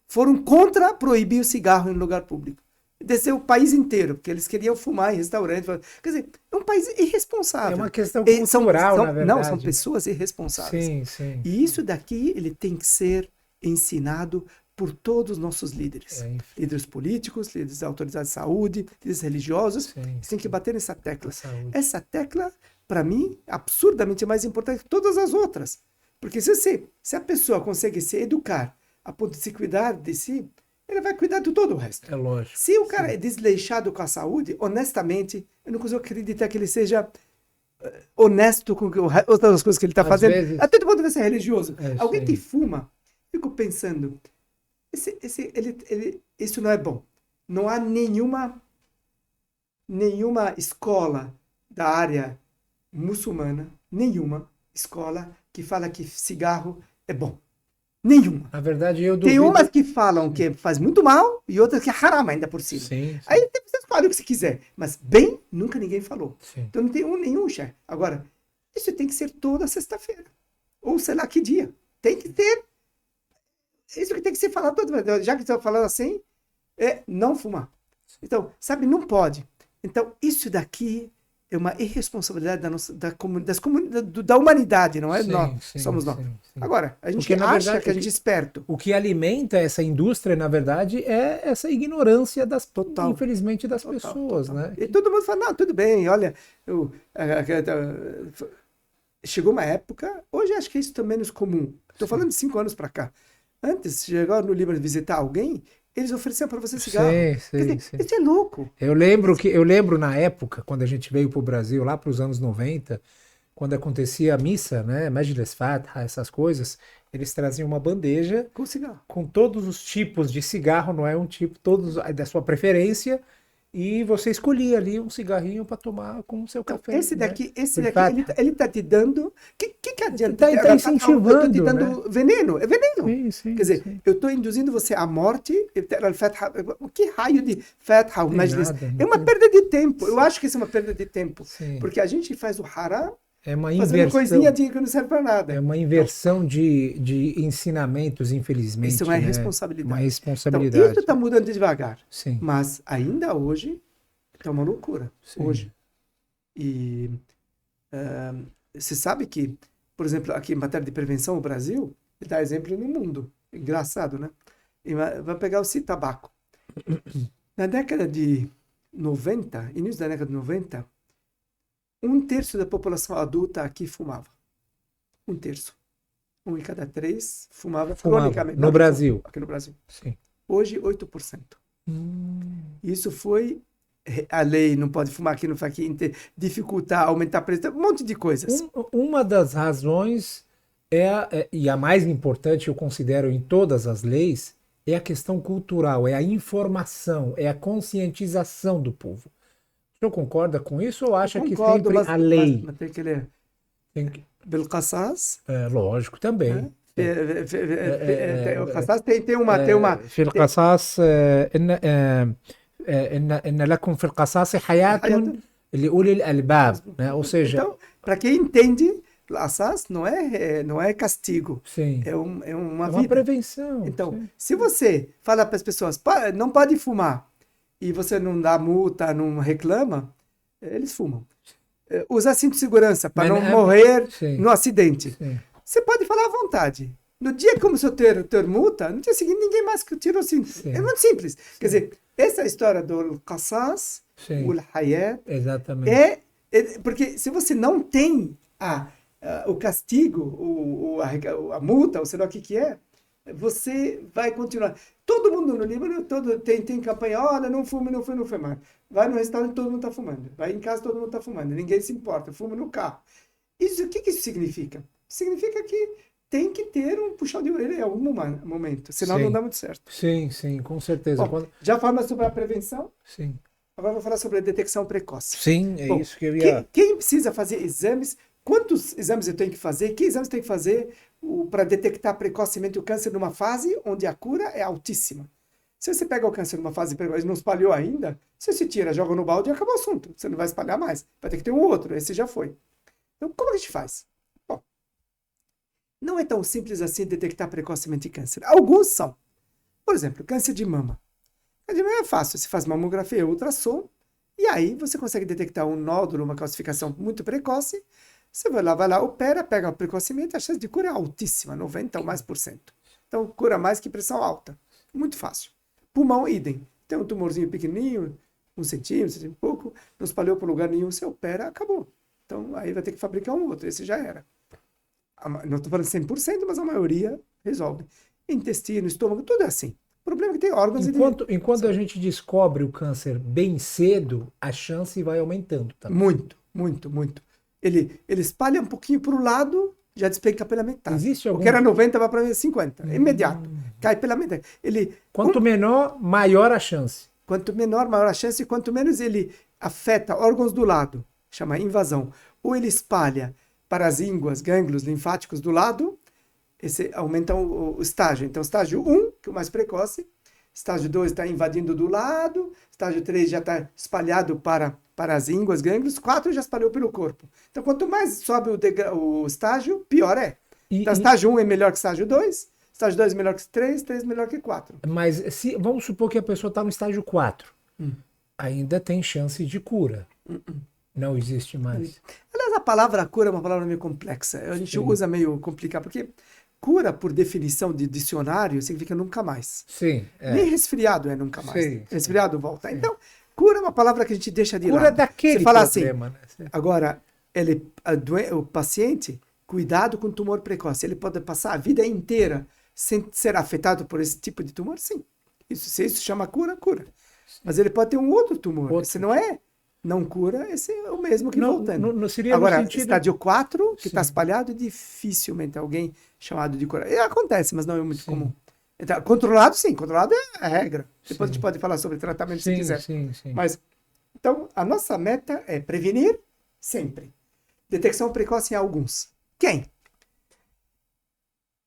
foram contra proibir o cigarro em lugar público. Desceu o país inteiro, porque eles queriam fumar em restaurante. Quer dizer, é um país irresponsável. É uma questão cultural, na verdade. Não, são pessoas irresponsáveis. Sim, sim. E isso daqui, ele tem que ser ensinado por todos os nossos líderes. Líderes políticos, líderes da autoridade de saúde, líderes religiosos. Eles têm que bater nessa tecla. Essa tecla, para mim, é absurdamente mais importante que todas as outras. Porque se a pessoa consegue se educar a ponto de se cuidar de si, ele vai cuidar de todo o resto. É lógico. Se o cara é desleixado com a saúde, honestamente, eu não consigo acreditar que ele seja honesto com outras coisas que ele está fazendo. Vezes... Até do ponto de vista religioso. Alguém que fuma, fico pensando, isso não é bom. Não há nenhuma escola da área muçulmana, nenhuma escola que fala que cigarro é bom. Nenhuma. Na verdade, eu duvido... Tem umas que falam que faz muito mal e outras que é haram ainda por cima. Sim. Aí você escolhe o que você quiser. Mas bem, nunca ninguém falou. Sim. Então não tem nenhum chefe. Agora, isso tem que ser toda sexta-feira. Ou sei lá que dia. Tem que ter. Isso que tem que ser falado todo. Já que você está falando assim, é não fumar. Então, sabe, não pode. Então, isso daqui é uma irresponsabilidade da humanidade, não é? Somos nós. Agora, a gente acha que a gente é esperto. O que alimenta essa indústria, na verdade, é essa ignorância infelizmente, das pessoas, né? E todo mundo fala, não, tudo bem, olha, chegou uma época, hoje acho que isso é menos comum. Estou falando de 5 anos para cá. Antes, chegar no Líbano visitar alguém, eles ofereciam para você cigarro. Sim. Isso é louco. Eu lembro na época, quando a gente veio para o Brasil, lá para os anos 90, quando acontecia a missa, né, Majlis Fatha, essas coisas, eles traziam uma bandeja com cigarro, com todos os tipos de cigarro, não é um tipo, todos da sua preferência, e você escolhia ali um cigarrinho para tomar com o seu café. Esse daqui, ele tá te dando... Que adianta? Tá incentivando, eu tô te dando veneno. É veneno. Sim, Quer dizer, eu tô induzindo você à morte. Que raio de Fatha, o Majlis? É uma perda de tempo. Eu acho que isso é uma perda de tempo. Sim. Porque a gente faz o haram fazendo coisinha que não serve para nada. É uma inversão de ensinamentos, infelizmente. Isso é uma responsabilidade. Uma responsabilidade. Então, isso está mudando devagar. Sim. Mas ainda hoje é uma loucura. Sim. Hoje. E você sabe que, por exemplo, aqui em matéria de prevenção, o Brasil dá exemplo no mundo. Engraçado, né? E vai pegar o tabaco. Na década de 90, início da década de 90, 1/3 da população adulta aqui fumava. 1/3. 1 em cada 3 fumava cronicamente. No Brasil? Aqui no Brasil. Sim. Hoje, 8%. Isso foi a lei, não pode fumar aqui, não faz aqui, dificultar, aumentar a pressão, um monte de coisas. Uma das razões e a mais importante, eu considero em todas as leis, é a questão cultural, é a informação, é a conscientização do povo. O senhor concorda com isso ou Eu acha que concordo, sempre a lei mas tem que ler. tem que... Belqasas, lógico, também. o Qassas tem uma في القصاص إن لكم في القصاص حياة لأولي الألباب, né? Ou seja, então, para quem entende, Assas não é castigo, sim, é uma é uma vida. prevenção. Então, Sim. se você fala para as pessoas, não pode fumar, e você não dá multa, não reclama, eles fumam. Usar cinto de segurança para não morrer sim, no acidente. sim. Você pode falar à vontade. No dia que começou a ter multa, no dia seguinte ninguém mais tirou o cinto. Sim. É muito simples. Sim. Quer dizer, essa história do Qassas, o Hayat, exatamente. porque se você não tem o castigo, a multa, ou sei lá o que é, você vai continuar. Todo mundo no Líbano tem campanha, olha, não fume, não fume, não fume. Vai no restaurante, todo mundo está fumando. Vai em casa, todo mundo está fumando. Ninguém se importa, fuma no carro. O que isso significa? Significa que tem que ter um puxão de orelha em algum momento, senão não dá muito certo. Sim, sim, com certeza. Bom, já falamos sobre a prevenção? Sim. Agora vou falar sobre a detecção precoce. Sim, é isso que eu ia... Quem precisa fazer exames? Quantos exames eu tenho que fazer? Que exames tem que fazer para detectar precocemente o câncer numa fase onde a cura é altíssima? Se você pega o câncer numa fase precoce e não espalhou ainda, você se tira, joga no balde e acabou o assunto. Você não vai espalhar mais. Vai ter que ter um outro, esse já foi. Então, como a gente faz? Bom, não é tão simples assim detectar precocemente câncer. Alguns são. Por exemplo, câncer de mama. Câncer de mama é fácil. Você faz mamografia, ultrassom, e aí você consegue detectar um nódulo, uma calcificação muito precoce. Você vai lá, opera, pega precocemente, a chance de cura é altíssima, 90% ou mais por cento. Então, cura mais que pressão alta. Muito fácil. Pulmão, idem. Tem um tumorzinho pequenininho, 1 centímetro, um pouco, não espalhou por lugar nenhum, você opera, acabou. Então, aí vai ter que fabricar um outro, esse já era. Não estou falando 100%, mas a maioria resolve. Intestino, estômago, tudo é assim. O problema é que tem órgãos... Enquanto a gente descobre o câncer bem cedo, a chance vai aumentando também. Muito, muito, muito. Ele espalha um pouquinho para o lado, já despenca pela metade. Existe algum... O que era 90 vai para 50. É imediato. Cai pela metade. Quanto menor, maior a chance. Quanto menor, maior a chance. E quanto menos ele afeta órgãos do lado, chama invasão. Ou ele espalha para as ínguas, gânglios linfáticos do lado, esse aumenta o estágio. Então, estágio 1, que é o mais precoce. Estágio 2 está invadindo do lado. Estágio 3 já está espalhado para as ínguas, gânglios. 4 já espalhou pelo corpo. Então, quanto mais sobe o estágio, pior é. Então, estágio 1 é melhor que estágio 2. Estágio 2 é melhor que 3. 3 é melhor que 4. Mas vamos supor que a pessoa está no estágio 4. Ainda tem chance de cura. Não existe mais. Aliás, a palavra cura é uma palavra meio complexa. A gente usa meio complicado, porque... Cura, por definição de dicionário, significa nunca mais. Sim. Nem resfriado é nunca mais. Sim, resfriado volta. Sim. Então, cura é uma palavra que a gente deixa de lado. Cura daquele Você fala problema. Assim, né? Agora, o paciente, cuidado com tumor precoce. Ele pode passar a vida inteira sem ser afetado por esse tipo de tumor? Sim. Se isso chama cura, cura. Mas ele pode ter um outro tumor. Esse não cura, esse é o mesmo que voltando. Não seria Agora, no sentido... estádio 4, que está espalhado, dificilmente alguém chamado de cura. Acontece, mas não é muito comum. Então, controlado, sim, controlado é a regra. Depois a gente pode falar sobre tratamento se quiser. Sim. Mas, então, a nossa meta é prevenir sempre. Detecção precoce em alguns. Quem?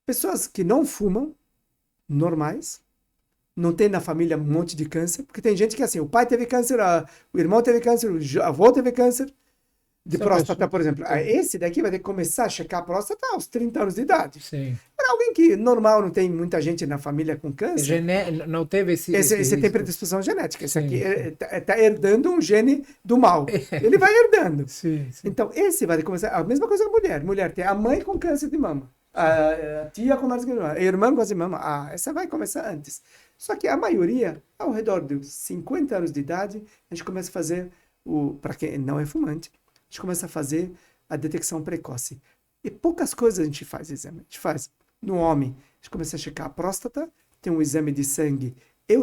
Pessoas que não fumam, normais, não tem na família um monte de câncer, porque tem gente que assim, o pai teve câncer, o irmão teve câncer, o avô teve câncer de próstata, por exemplo. Esse daqui vai ter que começar a checar a próstata aos 30 anos de idade. Sim. Para alguém que normal, não tem muita gente na família com câncer, não teve esse tem predisposição genética. Esse aqui está herdando um gene do mal. Ele vai herdando. Sim. Então, esse vai começar, a mesma coisa que a mulher. Mulher tem a mãe com câncer de mama, a tia com câncer de mama, a irmã com câncer de mama. Essa vai começar antes. Só que a maioria, ao redor dos 50 anos de idade, a gente começa a fazer, para quem não é fumante, a gente começa a fazer a detecção precoce. E poucas coisas a gente faz exame. A gente faz no homem, a gente começa a checar a próstata, tem um exame de sangue,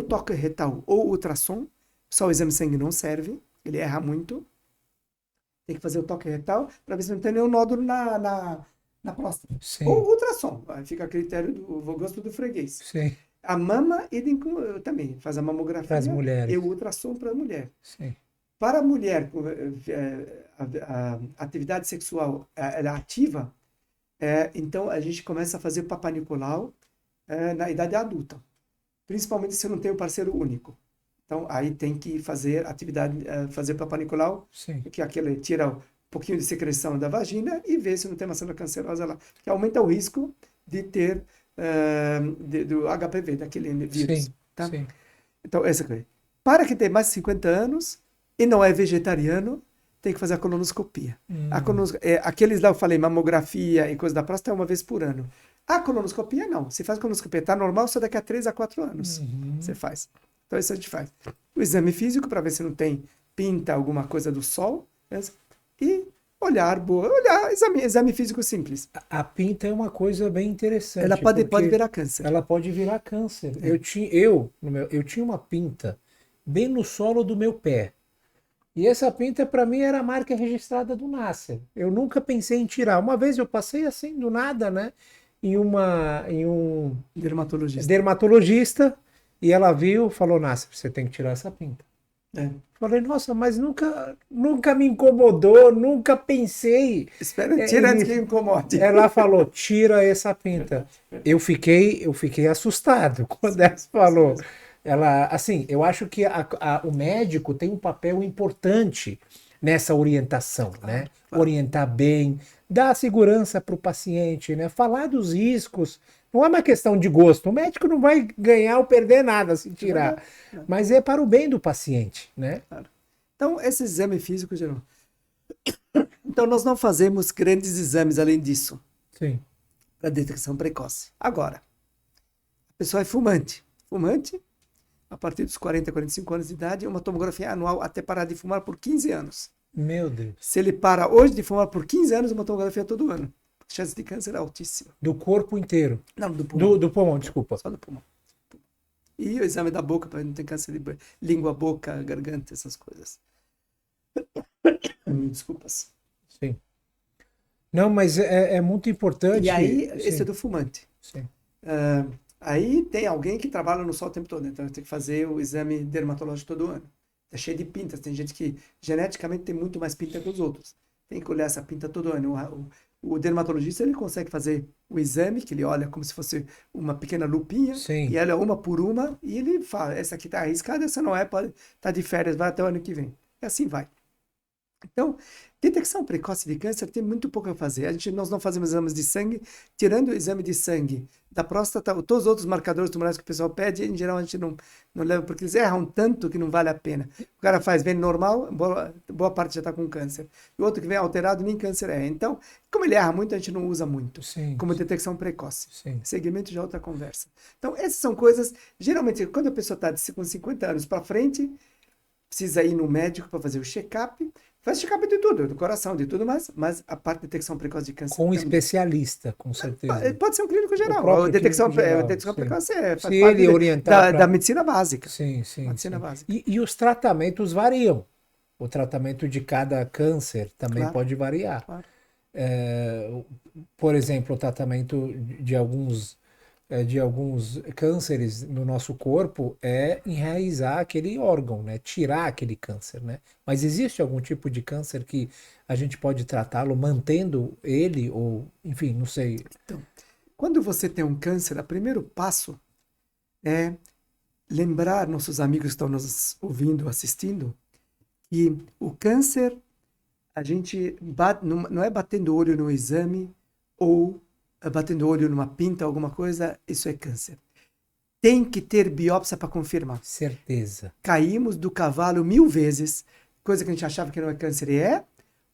toque retal ou ultrassom. Só o exame de sangue não serve, ele erra muito. Tem que fazer o toque retal para ver se não tem nenhum nódulo na próstata. Sim, Ou ultrassom, aí fica a critério do gosto do freguês. sim. A mama, também, faz a Para as mamografia e mulheres. o ultrassom para a mulher. Sim. Para a mulher, a atividade sexual ela é ativa, então a gente começa a fazer Papa Nicolau na idade adulta. Principalmente se não tem um parceiro único. Então, aí tem que fazer atividade, fazer Papa Nicolau, Sim. que aquele tira um pouquinho de secreção da vagina e vê se não tem uma célula cancerosa lá, que aumenta o risco de ter do HPV, daquele vírus, Sim. tá? Sim. Então, essa coisa. Para quem tem mais de 50 anos e não é vegetariano, tem que fazer a colonoscopia. Aqueles lá eu falei, mamografia e coisa da próstata é uma vez por ano. A colonoscopia não. Se faz colonoscopia, tá normal, só daqui a 3 a 4 anos você faz. Então isso a gente faz. O exame físico para ver se não tem pinta, alguma coisa do sol. E exame físico simples. A pinta é uma coisa bem interessante. Ela pode porque virar câncer. ela pode virar câncer. Eu tinha uma pinta bem no solo do meu pé. E essa pinta, para mim, era a marca registrada do Nasser. Eu nunca pensei em tirar. Uma vez eu passei assim, do nada, né? Em um Dermatologista. dermatologista, e ela viu, falou, Nasser, você tem que tirar essa pinta. É. Falei, nossa, mas nunca me incomodou, nunca pensei. Espera, tira antes que incomode. Ela falou, tira essa pinta. Eu fiquei assustado quando ela falou. Ela, assim, eu acho que o médico tem um papel importante nessa orientação, né? Claro. Orientar bem, dar segurança para o paciente, né? Falar dos riscos. Não é uma questão de gosto. O médico não vai ganhar ou perder nada se tirar. Mas é para o bem do paciente, né? Claro. Então, esse exame físico, geral. Então, nós não fazemos grandes exames além disso. Sim. Para detecção precoce. Agora, a pessoa é fumante. Fumante, a partir dos 40, 45 anos de idade, uma tomografia anual até parar de fumar por 15 anos. Meu Deus. Se ele para hoje de fumar por 15 anos, uma tomografia todo ano. A chance de câncer é altíssima. Do corpo inteiro. Não, do pulmão. Do pulmão, desculpa. Só do pulmão. E o exame da boca, para não ter câncer de língua, boca, garganta, essas coisas. Desculpas. Sim. Não, mas é muito importante. E aí, sim. esse é do fumante. Sim. Aí tem alguém que trabalha no sol o tempo todo, então tem que fazer o exame dermatológico todo ano. É cheio de pintas, tem gente que geneticamente tem muito mais pinta que os outros. Tem que olhar essa pinta todo ano. O dermatologista, ele consegue fazer o exame, que ele olha como se fosse uma pequena lupinha, Sim. e olha uma por uma, e ele fala, essa aqui tá arriscada, essa não é, pode tá de férias, vai até o ano que vem. E assim vai. Então, detecção precoce de câncer tem muito pouco a fazer. Nós não fazemos exames de sangue, tirando o exame de sangue da próstata, todos os outros marcadores tumorais que o pessoal pede, em geral a gente não leva, porque eles erram tanto que não vale a pena. O cara vem normal, boa parte já está com câncer. E o outro que vem alterado, nem câncer é. Então, como ele erra muito, a gente não usa muito, Sim. como detecção precoce. Sim. Segmento já é outra conversa. Então, essas são coisas, geralmente, quando a pessoa está com 50 anos para frente, precisa ir no médico para fazer o check-up. Faz check-up de tudo, do coração, de tudo, mas a parte de detecção precoce de câncer. Com um especialista, com certeza. Pode ser um clínico geral. próprio A detecção clínico geral, precoce Se faz ele parte orientar da medicina básica. Sim, sim. Medicina básica. E os tratamentos variam. O tratamento de cada câncer também Claro. pode variar. Claro. Por exemplo, o tratamento de alguns cânceres no nosso corpo é enraizar aquele órgão, né? Tirar aquele câncer, né? Mas existe algum tipo de câncer que a gente pode tratá-lo mantendo ele ou, enfim, não sei. Então, quando você tem um câncer, o primeiro passo é lembrar nossos amigos que estão nos ouvindo, assistindo, que o câncer a gente não é batendo o olho no exame ou batendo o olho numa pinta, alguma coisa, isso é câncer. Tem que ter biópsia para confirmar. Certeza. Caímos do cavalo 1000 vezes, coisa que a gente achava que não é câncer e é,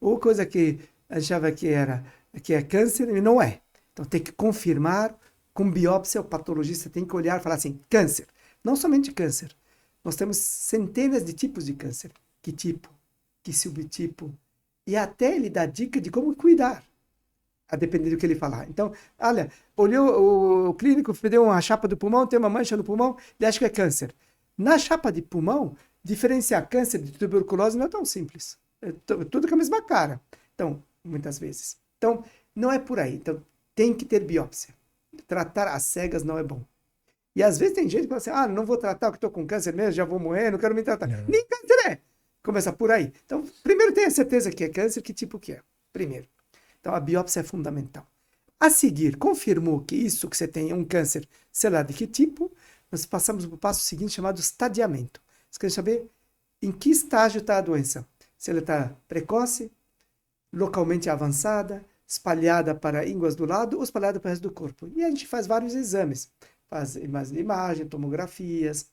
ou coisa que achava que é câncer e não é. Então tem que confirmar com biópsia, o patologista tem que olhar e falar assim, câncer. Não somente câncer. Nós temos centenas de tipos de câncer. Que tipo? Que subtipo? E até ele dá dica de como cuidar, a depender do que ele falar. Então, olha, olhou o clínico, deu uma chapa do pulmão, tem uma mancha no pulmão, ele acha que é câncer. Na chapa de pulmão, diferenciar câncer de tuberculose não é tão simples. É tudo com a mesma cara. Então, muitas vezes. Então, não é por aí. Então, tem que ter biópsia. Tratar às cegas não é bom. E às vezes tem gente que fala assim, não vou tratar, que estou com câncer mesmo, já vou morrer, não quero me tratar. Não. Nem câncer é. Começa por aí. Então, primeiro tenha certeza que é câncer, que tipo que é. Primeiro. Então, a biópsia é fundamental. A seguir, confirmou que isso que você tem é um câncer, sei lá de que tipo, nós passamos para o passo seguinte chamado estadiamento. Você quer saber em que estágio está a doença? Se ela está precoce, localmente avançada, espalhada para ínguas do lado ou espalhada para o resto do corpo. E a gente faz vários exames. Faz imagem, tomografias.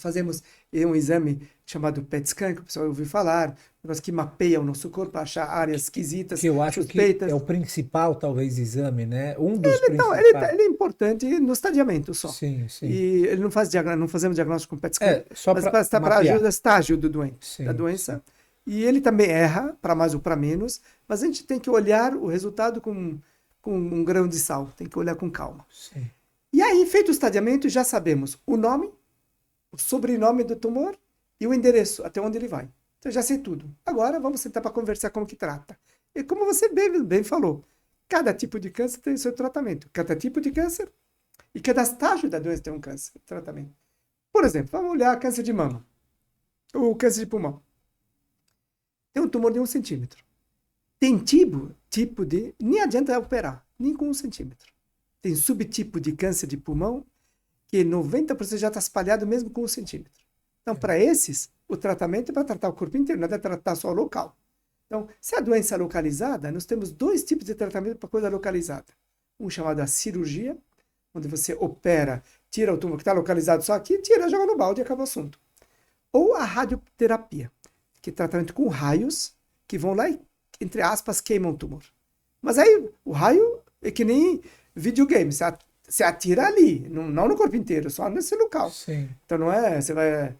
Fazemos um exame chamado PET scan, que o pessoal ouviu falar, um negócio que mapeia o nosso corpo para achar áreas esquisitas, Que eu acho que suspeitas. é o principal, talvez, exame, né? Um dos Então, principais. ele é importante no estadiamento só. Sim, sim. E ele não faz não fazemos diagnóstico com PET scan, Só mas para está para ajuda estágio do doente, da Sim, doença. sim. E ele também erra, para mais ou para menos, mas a gente tem que olhar o resultado com um grão de sal, tem que olhar com calma. Sim. E aí, feito o estadiamento, já sabemos o nome, o sobrenome do tumor e o endereço, até onde ele vai. Então, já sei tudo. Agora, vamos sentar para conversar como que trata. E como você bem falou, cada tipo de câncer tem seu tratamento. Cada tipo de câncer e cada estágio da doença tem um câncer, tratamento. Por exemplo, vamos olhar câncer de mama, ou câncer de pulmão. Tem um tumor de 1 centímetro. Tem tipo de... Nem adianta operar, nem com 1 centímetro. Tem subtipo de câncer de pulmão que 90% já está espalhado mesmo com 1 centímetro. Então, para esses, o tratamento é para tratar o corpo inteiro, não é para tratar só o local. Então, se a doença é localizada, nós temos 2 tipos de tratamento para coisa localizada. Um chamado a cirurgia, onde você opera, tira o tumor que está localizado só aqui, tira, joga no balde e acaba o assunto. Ou a radioterapia, que é tratamento com raios, que vão lá e, entre aspas, queimam o tumor. Mas aí, o raio é que nem videogame, você atira ali, não no corpo inteiro, só nesse local. Sim. Então não é, você vai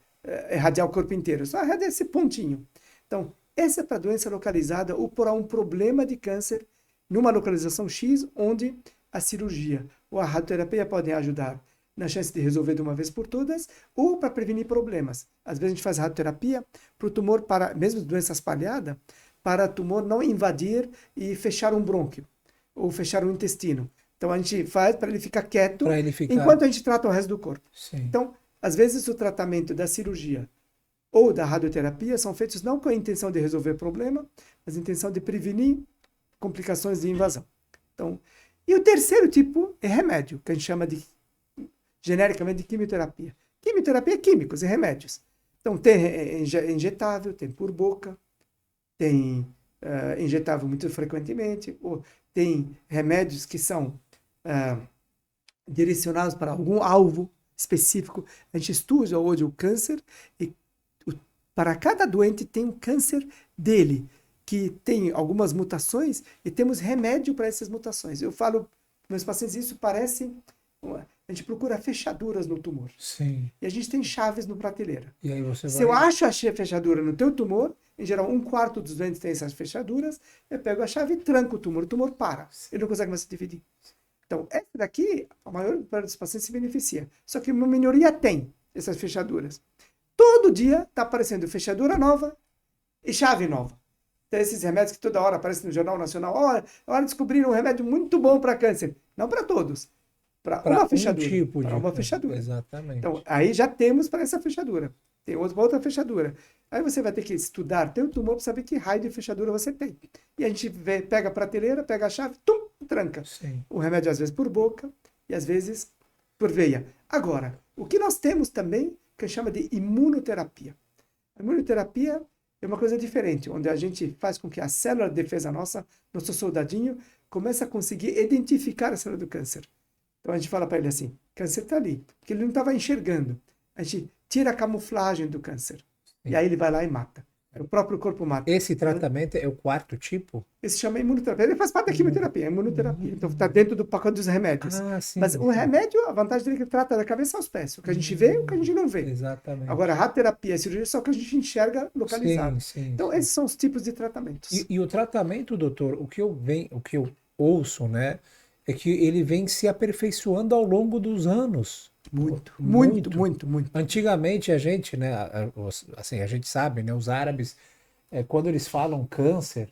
irradiar o corpo inteiro, só irradiar esse pontinho. Então, essa é para doença localizada ou para um problema de câncer numa localização X, onde a cirurgia ou a radioterapia podem ajudar na chance de resolver de uma vez por todas, ou para prevenir problemas. Às vezes a gente faz radioterapia para o tumor, mesmo doença espalhada, para o tumor não invadir e fechar um brônquio, ou fechar um intestino. Então a gente faz para ele ficar quieto, enquanto a gente trata o resto do corpo. Sim. Então, às vezes o tratamento da cirurgia ou da radioterapia são feitos não com a intenção de resolver o problema, mas a intenção de prevenir complicações de invasão. Então, e o terceiro tipo é remédio, que a gente chama genericamente de quimioterapia. Quimioterapia é químicos e remédios. Então, tem injetável, tem por boca, tem injetável muito frequentemente, ou tem remédios que são direcionados para algum alvo específico. A gente estuda hoje o câncer e para cada doente tem um câncer dele, que tem algumas mutações e temos remédio para essas mutações. Eu falo para meus pacientes, isso parece... A gente procura fechaduras no tumor. Sim. E a gente tem chaves no prateleira. E aí você Se eu acho a fechadura no teu tumor, em geral 1/4 dos doentes tem essas fechaduras, eu pego a chave e tranco o tumor para. Ele não consegue mais se dividir. Então, essa daqui, a maior parte dos pacientes se beneficia. Só que uma minoria tem essas fechaduras. Todo dia está aparecendo fechadura nova e chave nova. Então, esses remédios que toda hora aparecem no Jornal Nacional, agora descobriram um remédio muito bom para câncer. Não para todos. Para uma fechadura. Tipo para uma fechadura. Exatamente. Então, aí já temos para essa fechadura. Tem outra fechadura. Aí você vai ter que estudar teu tumor para saber que raio de fechadura você tem. E a gente pega a prateleira, pega a chave, tranca. Sim. O remédio às vezes por boca e às vezes por veia. Agora, o que nós temos também, que chama de imunoterapia. A imunoterapia é uma coisa diferente, onde a gente faz com que a célula de defesa nossa, nosso soldadinho, comece a conseguir identificar a célula do câncer. Então a gente fala para ele assim, câncer está ali, porque ele não estava enxergando. A gente tira a camuflagem do câncer. Sim. E aí ele vai lá e mata. O próprio corpo mata. Esse tratamento é o 4º tipo? Esse chama imunoterapia. Ele faz parte da quimioterapia, é imunoterapia. Então está dentro do pacote dos remédios. Sim, mas o remédio, a vantagem dele é que ele trata da cabeça aos pés. O que a gente vê e o que a gente não vê. Exatamente. Agora, a radioterapia e a cirurgia só o que a gente enxerga localizado. Sim, então, esses são os tipos de tratamentos. E o tratamento, doutor, o que eu ouço, né? é que ele vem se aperfeiçoando ao longo dos anos. Muito, muito, Muito. muito, muito. Antigamente a gente, né, assim, a gente sabe, né, os árabes, quando eles falam câncer,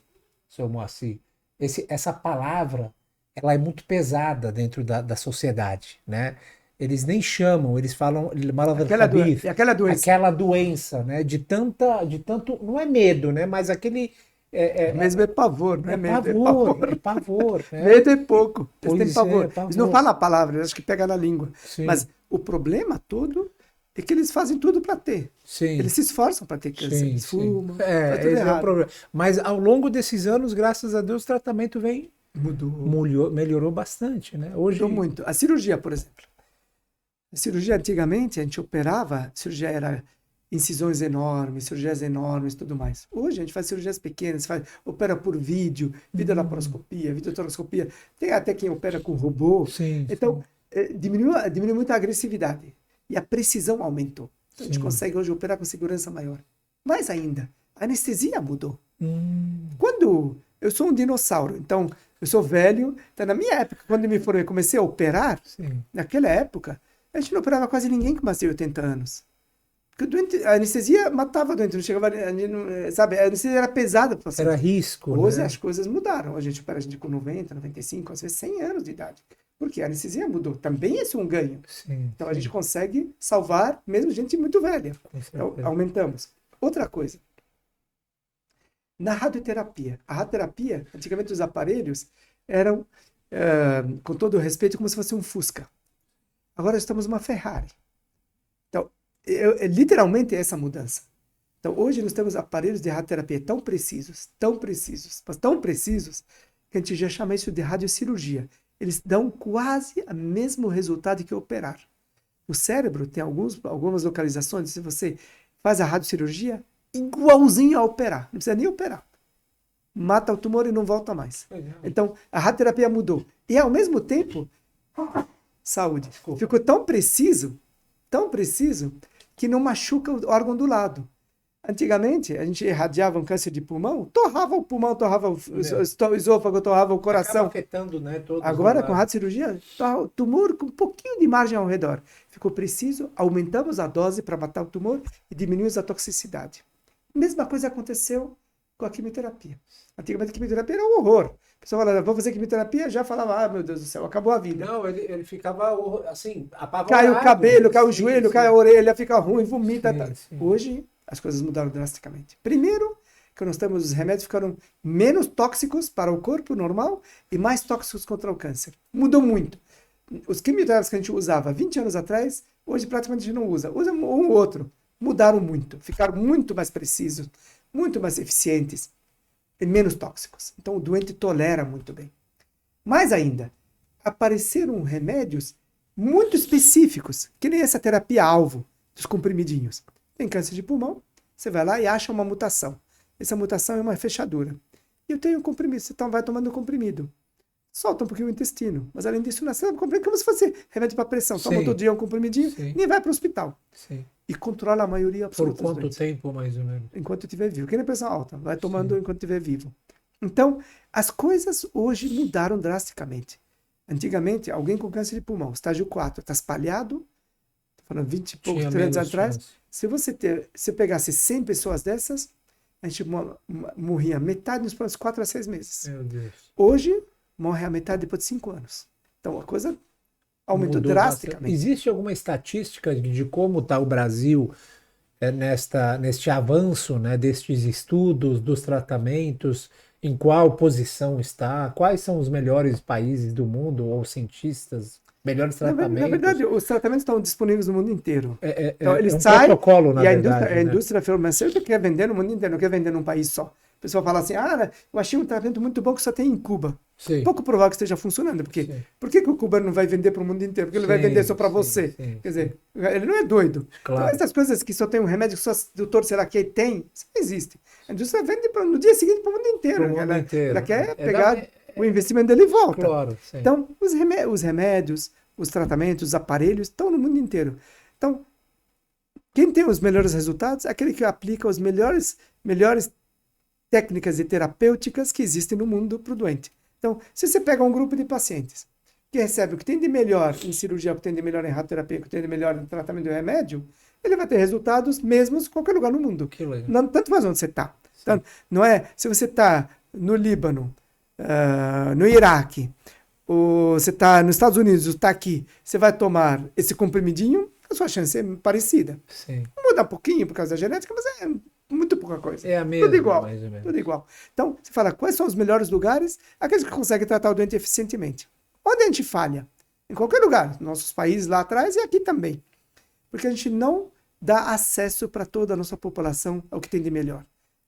seu Moacir, essa palavra, ela é muito pesada dentro da sociedade, né? Eles nem chamam, eles falam Marad al-Khabith, Aquela doença. aquela doença, né? De tanto, não é medo, né? Mas aquele Mesmo é pavor, não é medo, é é pavor. pavor, né? Medo é pouco, eles têm Pois é, pavor. Eles não pavor. falam a palavra, eles acho que pega na língua. Sim, Mas o problema todo é que eles fazem tudo para ter. sim. Eles se esforçam para ter câncer, Sim, eles sim. fumam, faz tudo Esse é o errado. problema. Mas ao longo desses anos, graças a Deus, o tratamento vem Mudou, melhorou bastante, né? mudou Hoje, muito. A cirurgia, por exemplo. A cirurgia antigamente a gente operava, a cirurgia era incisões enormes, cirurgias enormes, tudo mais. Hoje a gente faz cirurgias pequenas, opera por vídeo, videolaparoscopia, videotoroscopia, tem até quem opera com robô. sim, Então, sim, diminuiu muito a agressividade e a precisão aumentou. Então, a gente sim. consegue hoje operar com segurança maior. Mais ainda, a anestesia mudou. Hum, Quando eu sou um dinossauro, então eu sou velho, então na minha época, quando eu me formei, comecei a operar, sim. naquela época, a gente não operava quase ninguém com mais de 80 anos. Porque a anestesia matava o doente, não chegava, sabe, a anestesia era pesada para o Era paciente. risco, Hoje né? as coisas mudaram. Hoje a gente opera a gente com 90, 95, às vezes 100 anos de idade. Porque a anestesia mudou. Também esse é um ganho. Sim, Então a gente sim, consegue salvar mesmo gente muito velha. com Então certeza. aumentamos. Outra coisa, na radioterapia. A radioterapia, antigamente os aparelhos eram, com todo o respeito, como se fosse um Fusca. Agora estamos uma Ferrari. Então, literalmente é essa mudança. Então, hoje nós temos aparelhos de radioterapia tão precisos, mas tão precisos, que a gente já chama isso de radiocirurgia. Eles dão quase o mesmo resultado que operar. O cérebro tem algumas localizações, se você faz a radiocirurgia, igualzinho a operar. Não precisa nem operar. Mata o tumor e não volta mais. Legal. Então, a radioterapia mudou. E, ao mesmo tempo, saúde. Ficou tão preciso, que não machuca o órgão do lado. Antigamente, a gente irradiava um câncer de pulmão, torrava o pulmão, torrava o esôfago, torrava o Acaba coração. afetando, né, todos os Agora, com lados. radiocirurgia, torra o tumor com um pouquinho de margem ao redor. Ficou preciso, aumentamos a dose para matar o tumor e diminuímos a toxicidade. Mesma coisa aconteceu com a quimioterapia. Antigamente a quimioterapia era um horror. A pessoa falava, vou fazer quimioterapia, já falava, ah, meu Deus do céu, acabou a vida. Não, ele ficava assim, Cai o apavorado. cabelo, cai o Sim, joelho, sim. cai a orelha, fica ruim, vomita. Sim, Tá. sim. Hoje, as coisas mudaram drasticamente. Primeiro, que nós temos, os remédios ficaram menos tóxicos para o corpo normal e mais tóxicos contra o câncer. Mudou muito. Os quimioterápicos que a gente usava 20 anos atrás, hoje praticamente a gente não usa. Usa um ou outro. Mudaram muito, ficaram muito mais precisos, muito mais eficientes e menos tóxicos. Então o doente tolera muito bem. Mais ainda, apareceram remédios muito específicos, que nem essa terapia-alvo dos comprimidinhos. Tem câncer de pulmão, você vai lá e acha uma mutação. Essa mutação é uma fechadura. E eu tenho um comprimido, você vai tomando um comprimido. Solta um pouquinho o intestino. Mas além disso, você comprimido como se fosse remédio para pressão. Toma Sim. todo dia um comprimidinho, Sim. nem vai para o hospital. Sim. E controla a maioria Por absoluta dos quanto doentes. tempo, mais ou menos? Enquanto estiver vivo. Que nem pressão alta. Vai tomando Sim. enquanto estiver vivo. Então, as coisas hoje mudaram drasticamente. Antigamente, alguém com câncer de pulmão, estágio 4, está espalhado, estou falando 20 e poucos, Tinha 3 anos menos atrás, chance. se você pegasse 100 pessoas dessas, a gente morria metade nos próximos 4 a 6 meses. Meu Deus. Hoje, morre a metade depois de 5 anos. Então, a coisa aumentou Mudou drasticamente. bastante. Existe alguma estatística de como está o Brasil neste avanço, né, destes estudos, dos tratamentos, em qual posição está? Quais são os melhores países do mundo, ou cientistas, melhores Na tratamentos? verdade, os tratamentos estão disponíveis no mundo inteiro. É Então, ele um sai protocolo, na e a verdade, né? indústria farmacêutica quer vender no mundo inteiro, não quer vender num país só. O pessoal fala assim, eu achei um tratamento muito bom que só tem em Cuba. Sim. Pouco provável que esteja funcionando, porque Sim. por que o cubano não vai vender para o mundo inteiro? Porque ele vai Sim, vender só para sim, você. sim, Quer dizer, ele não é doido. Claro. Então, essas coisas que só tem um remédio que só o doutor será que tem, isso não existe. A indústria vende no dia seguinte para o mundo inteiro. Pro mundo inteiro. Ela quer É pegar o investimento dele e volta. Claro, sim. Então, os remédios, os tratamentos, os aparelhos estão no mundo inteiro. Então, quem tem os melhores resultados é aquele que aplica as melhores técnicas e terapêuticas que existem no mundo para o doente. Então, se você pega um grupo de pacientes que recebe o que tem de melhor em cirurgia, o que tem de melhor em radioterapia, o que tem de melhor em tratamento de remédio, ele vai ter resultados mesmos em qualquer lugar no mundo. Que legal. Não, tanto faz onde você está. Então, não é, se você está no Líbano, no Iraque, ou você está nos Estados Unidos, está aqui, você vai tomar esse comprimidinho, a sua chance é parecida. Sim. Muda um pouquinho por causa da genética, mas é muito pouca coisa. É a mesma, tudo igual, mais ou menos. tudo igual. Então, você fala, quais são os melhores lugares? Aqueles que conseguem tratar o doente eficientemente. Onde a gente falha? Em qualquer lugar, nossos países lá atrás e aqui também. Porque a gente não dá acesso para toda a nossa população ao que tem de melhor.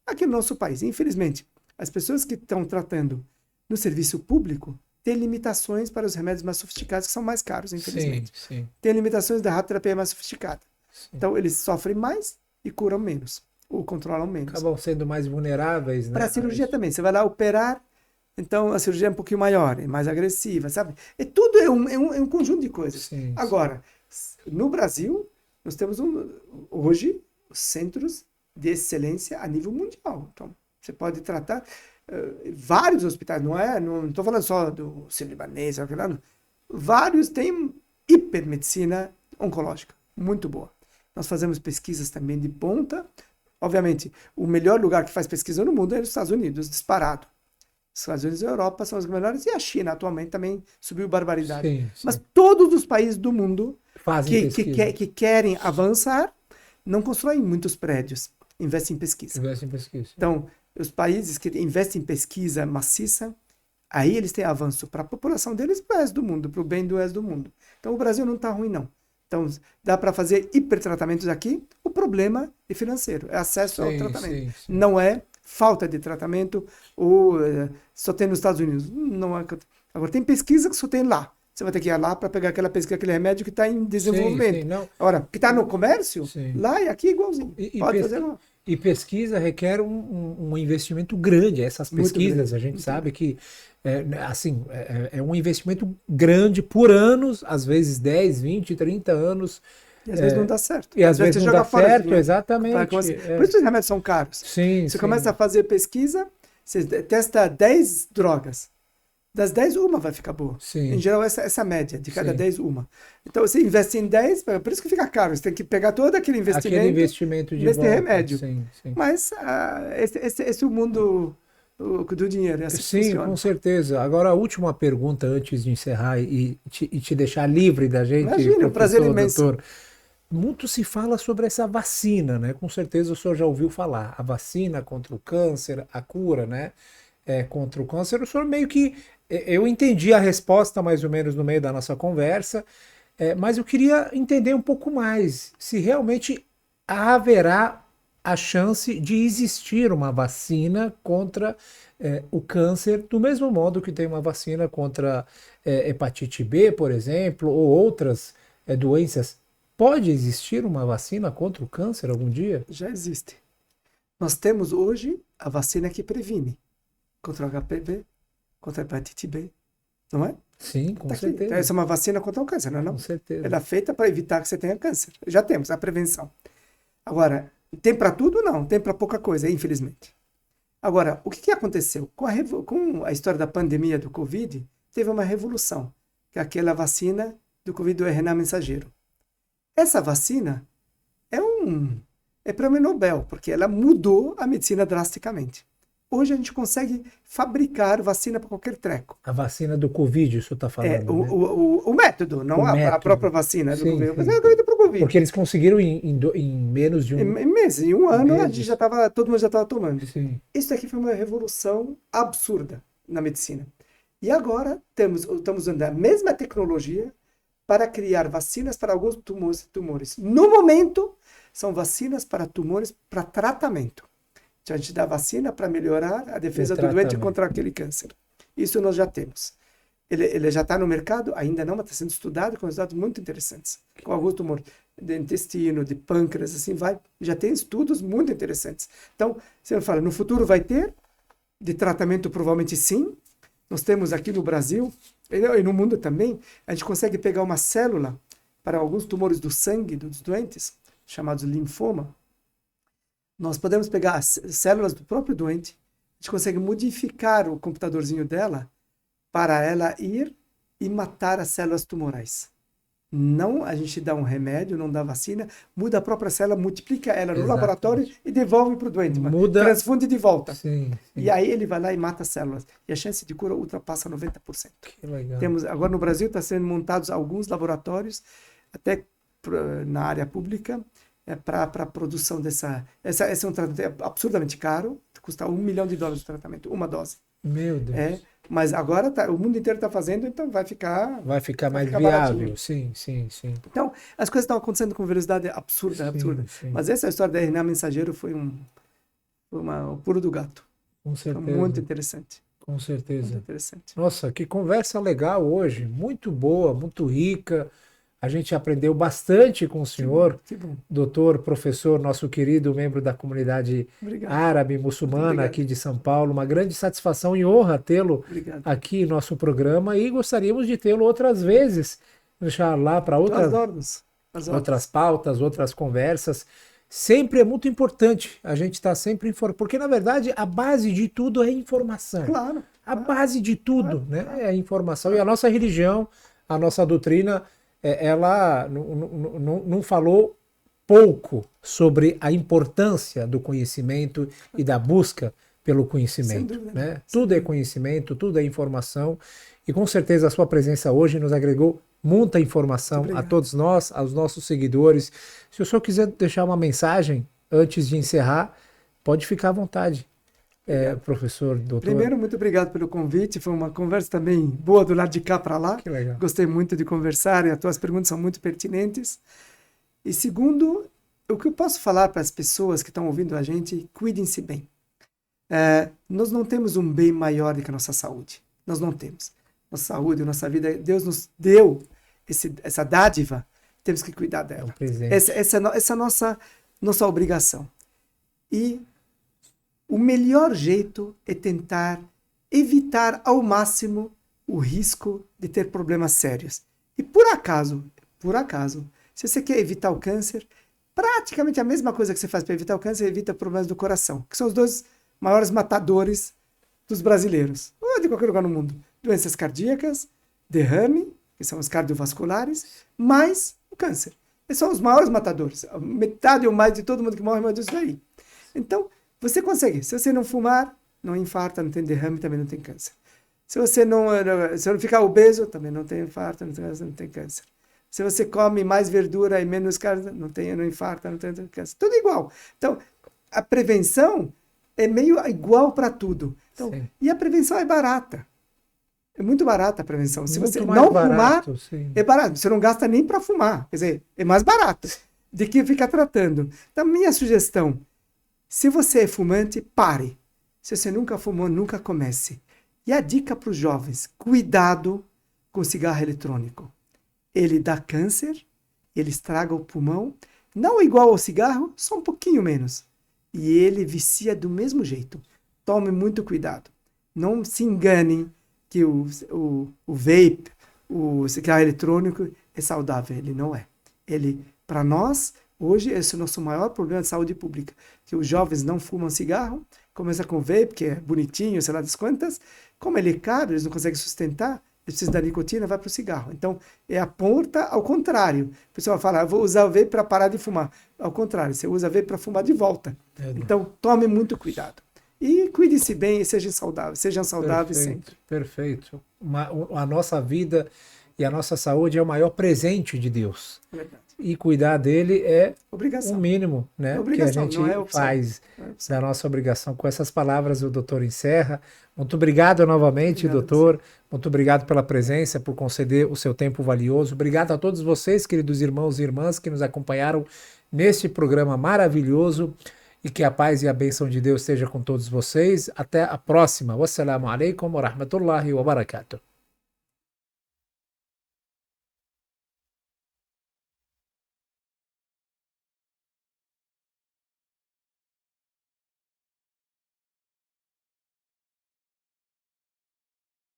Aqui no nosso país, infelizmente, as pessoas que estão tratando no serviço público têm limitações para os remédios mais sofisticados, que são mais caros, infelizmente. Sim. Tem limitações da radioterapia mais sofisticada. Sim. Então, eles sofrem mais e curam menos, ou controlam menos. Acabam sendo mais vulneráveis, né? Para a cirurgia também, você vai lá operar, então a cirurgia é um pouquinho maior, é mais agressiva, sabe? E tudo é um conjunto de coisas. Sim, Agora, no Brasil, nós temos hoje os centros de excelência a nível mundial. Então, você pode tratar vários hospitais, não estou falando só do Sírio-Libanês, vários têm hipermedicina oncológica, muito boa. Nós fazemos pesquisas também de ponta. Obviamente, o melhor lugar que faz pesquisa no mundo é os Estados Unidos, disparado. Os Estados Unidos e a Europa são os melhores, e a China atualmente também subiu barbaridade. Sim. Mas todos os países do mundo que querem avançar não constroem muitos prédios, investem em pesquisa. Investem em pesquisa. Então, os países que investem em pesquisa maciça, aí eles têm avanço para a população deles e para o resto do mundo, para o bem do resto do mundo. Então, o Brasil não está ruim, não. Então, dá para fazer hipertratamentos aqui. O problema é financeiro, é acesso ao tratamento. Sim. Não é falta de tratamento ou só tem nos Estados Unidos. Não é. Agora, tem pesquisa que só tem lá. Você vai ter que ir lá para pegar aquela pesquisa, aquele remédio que está em desenvolvimento. Não. Agora, que está no comércio, lá e aqui é igualzinho. Pode fazer lá. E pesquisa requer um investimento grande. Essas pesquisas, a gente sabe que é um investimento grande por anos, às vezes 10, 20, 30 anos. E às vezes não dá certo. E às vezes não dá certo, exatamente. Por isso os remédios são caros. Você começa a fazer pesquisa, você testa 10 drogas. Das 10, uma vai ficar boa. Sim. Em geral, essa média, de cada 10, uma. Então, você investe em 10, por isso que fica caro. Você tem que pegar todo aquele investimento de nesse remédio. Sim. Mas esse é o mundo do dinheiro. Sim, com certeza. Agora, a última pergunta antes de encerrar e te deixar livre da gente. Imagina, um prazer imenso. Doutor. Muito se fala sobre essa vacina, né? Com certeza o senhor já ouviu falar. A vacina contra o câncer, a cura, né? Contra o câncer. O senhor meio que... Eu entendi a resposta mais ou menos no meio da nossa conversa, mas eu queria entender um pouco mais se realmente haverá a chance de existir uma vacina contra o câncer, do mesmo modo que tem uma vacina contra hepatite B, por exemplo, ou outras doenças. Pode existir uma vacina contra o câncer algum dia? Já existe. Nós temos hoje a vacina que previne contra o HPV, contra a hepatite B, não é? Sim, com certeza. Então, essa é uma vacina contra o câncer, não é? Com certeza. Ela é feita para evitar que você tenha câncer. Já temos a prevenção. Agora, tem para tudo? Não. Tem para pouca coisa, infelizmente. Agora, o que aconteceu? Com a história da pandemia do Covid, teve uma revolução, que é aquela vacina do Covid do RNA mensageiro. Essa vacina é prêmio Nobel, porque ela mudou a medicina drasticamente. Hoje a gente consegue fabricar vacina para qualquer treco. A vacina do Covid, o senhor está falando, né? O método, não a própria vacina do Covid. Mas é para o Covid. Porque eles conseguiram em menos de um... Em meses, em um ano, a gente todo mundo já estava tomando. Sim. Isso aqui foi uma revolução absurda na medicina. E agora estamos usando a mesma tecnologia para criar vacinas para alguns tumores. No momento, são vacinas para tumores para tratamento. Então, a gente dá vacina para melhorar a defesa do doente contra aquele câncer. Isso nós já temos. Ele já está no mercado? Ainda não, mas está sendo estudado com resultados muito interessantes. Com alguns tumores de intestino, de pâncreas, assim vai. Já tem estudos muito interessantes. Então, você fala, no futuro vai ter? De tratamento, provavelmente sim. Nós temos aqui no Brasil, e no mundo também, a gente consegue pegar uma célula para alguns tumores do sangue dos doentes, chamados linfoma. Nós podemos pegar as células do próprio doente, a gente consegue modificar o computadorzinho dela para ela ir e matar as células tumorais. Não a gente dá um remédio, não dá vacina, muda a própria célula, multiplica ela no laboratório e devolve para o doente, Muda, transfunde de volta. sim, sim. E aí ele vai lá e mata as células. E a chance de cura ultrapassa 90%. Que legal. Agora no Brasil está sendo montados alguns laboratórios, até na área pública, para a produção dessa... Esse é um tratamento absurdamente caro, custa $1 milhão de tratamento, uma dose. Meu Deus. Mas agora o mundo inteiro está fazendo, então vai ficar mais viável. baratinho. Sim, sim, sim. Então, as coisas estão acontecendo com velocidade absurda. Sim. Mas essa história da RNA mensageiro foi um pulo do gato. Com certeza. Foi muito interessante. Com certeza. Muito interessante. Nossa, que conversa legal hoje. Muito boa, muito rica. A gente aprendeu bastante com o senhor, que bom. doutor, professor, nosso querido membro da comunidade árabe muçulmana aqui de São Paulo. Uma grande satisfação e honra tê-lo aqui em nosso programa e gostaríamos de tê-lo outras vezes, deixar lá para outras pautas, outras conversas. Sempre é muito importante a gente estar sempre informado, porque na verdade a base de tudo é informação. Claro. A base de tudo, né? É a informação. E a nossa religião, a nossa doutrina, ela não falou pouco sobre a importância do conhecimento e da busca pelo conhecimento. Sem dúvida, né? Tudo é conhecimento, tudo é informação. E com certeza a sua presença hoje nos agregou muita informação a todos nós, aos nossos seguidores. Se o senhor quiser deixar uma mensagem antes de encerrar, pode ficar à vontade. Professor, doutor. Primeiro, muito obrigado pelo convite. Foi uma conversa também boa do lado de cá para lá. Que legal. Gostei muito de conversar e as tuas perguntas são muito pertinentes. E segundo, o que eu posso falar para as pessoas que estão ouvindo a gente, cuidem-se bem. Nós não temos um bem maior do que a nossa saúde. Nós não temos. Nossa saúde, nossa vida, Deus nos deu essa dádiva, temos que cuidar dela. Essa é a nossa obrigação. E o melhor jeito é tentar evitar ao máximo o risco de ter problemas sérios. E por acaso, se você quer evitar o câncer, praticamente a mesma coisa que você faz para evitar o câncer, evita problemas do coração, que são os dois maiores matadores dos brasileiros, ou de qualquer lugar no mundo. Doenças cardíacas, derrame, que são os cardiovasculares, mais o câncer. Esses são os maiores matadores. Metade ou mais de todo mundo que morre é disso daí. Então, você consegue. Se você não fumar, não infarta, não tem derrame, também não tem câncer. Se você não ficar obeso, também não tem infarto, não tem câncer. Se você come mais verdura e menos carne, não infarta, não tem câncer. Tudo igual. Então, a prevenção é meio igual para tudo. Então, e a prevenção é barata. É muito barata a prevenção. Se você não fumar, é barato. Você não gasta nem para fumar. Quer dizer, é mais barato do que ficar tratando. Então, minha sugestão, se você é fumante, pare. Se você nunca fumou, nunca comece. E a dica para os jovens, cuidado com o cigarro eletrônico. Ele dá câncer, ele estraga o pulmão, não igual ao cigarro, só um pouquinho menos. E ele vicia do mesmo jeito. Tome muito cuidado. Não se enganem que o vape, o cigarro eletrônico é saudável. Ele não é. Ele, para nós, hoje, esse é o nosso maior problema de saúde pública. Que os jovens não fumam cigarro, começa com vape, que é bonitinho, sei lá das quantas. Como ele é caro, eles não conseguem sustentar, eles precisam da nicotina, vai para o cigarro. Então, é a ponta ao contrário. O pessoal fala, vou usar o vape para parar de fumar. Ao contrário, você usa vape para fumar de volta. Então, tome muito cuidado. E cuide-se bem e sejam saudáveis sempre. Perfeito. A nossa vida e a nossa saúde é o maior presente de Deus. Verdade. E cuidar dele é obrigação. O mínimo, né, que a gente faz da nossa obrigação. Com essas palavras, o doutor encerra. Muito obrigado novamente, doutor. Muito obrigado pela presença, por conceder o seu tempo valioso. Obrigado a todos vocês, queridos irmãos e irmãs, que nos acompanharam neste programa maravilhoso. E que a paz e a bênção de Deus esteja com todos vocês. Até a próxima. Wassalamu alaikum wa rahmatullahi wa barakatuh.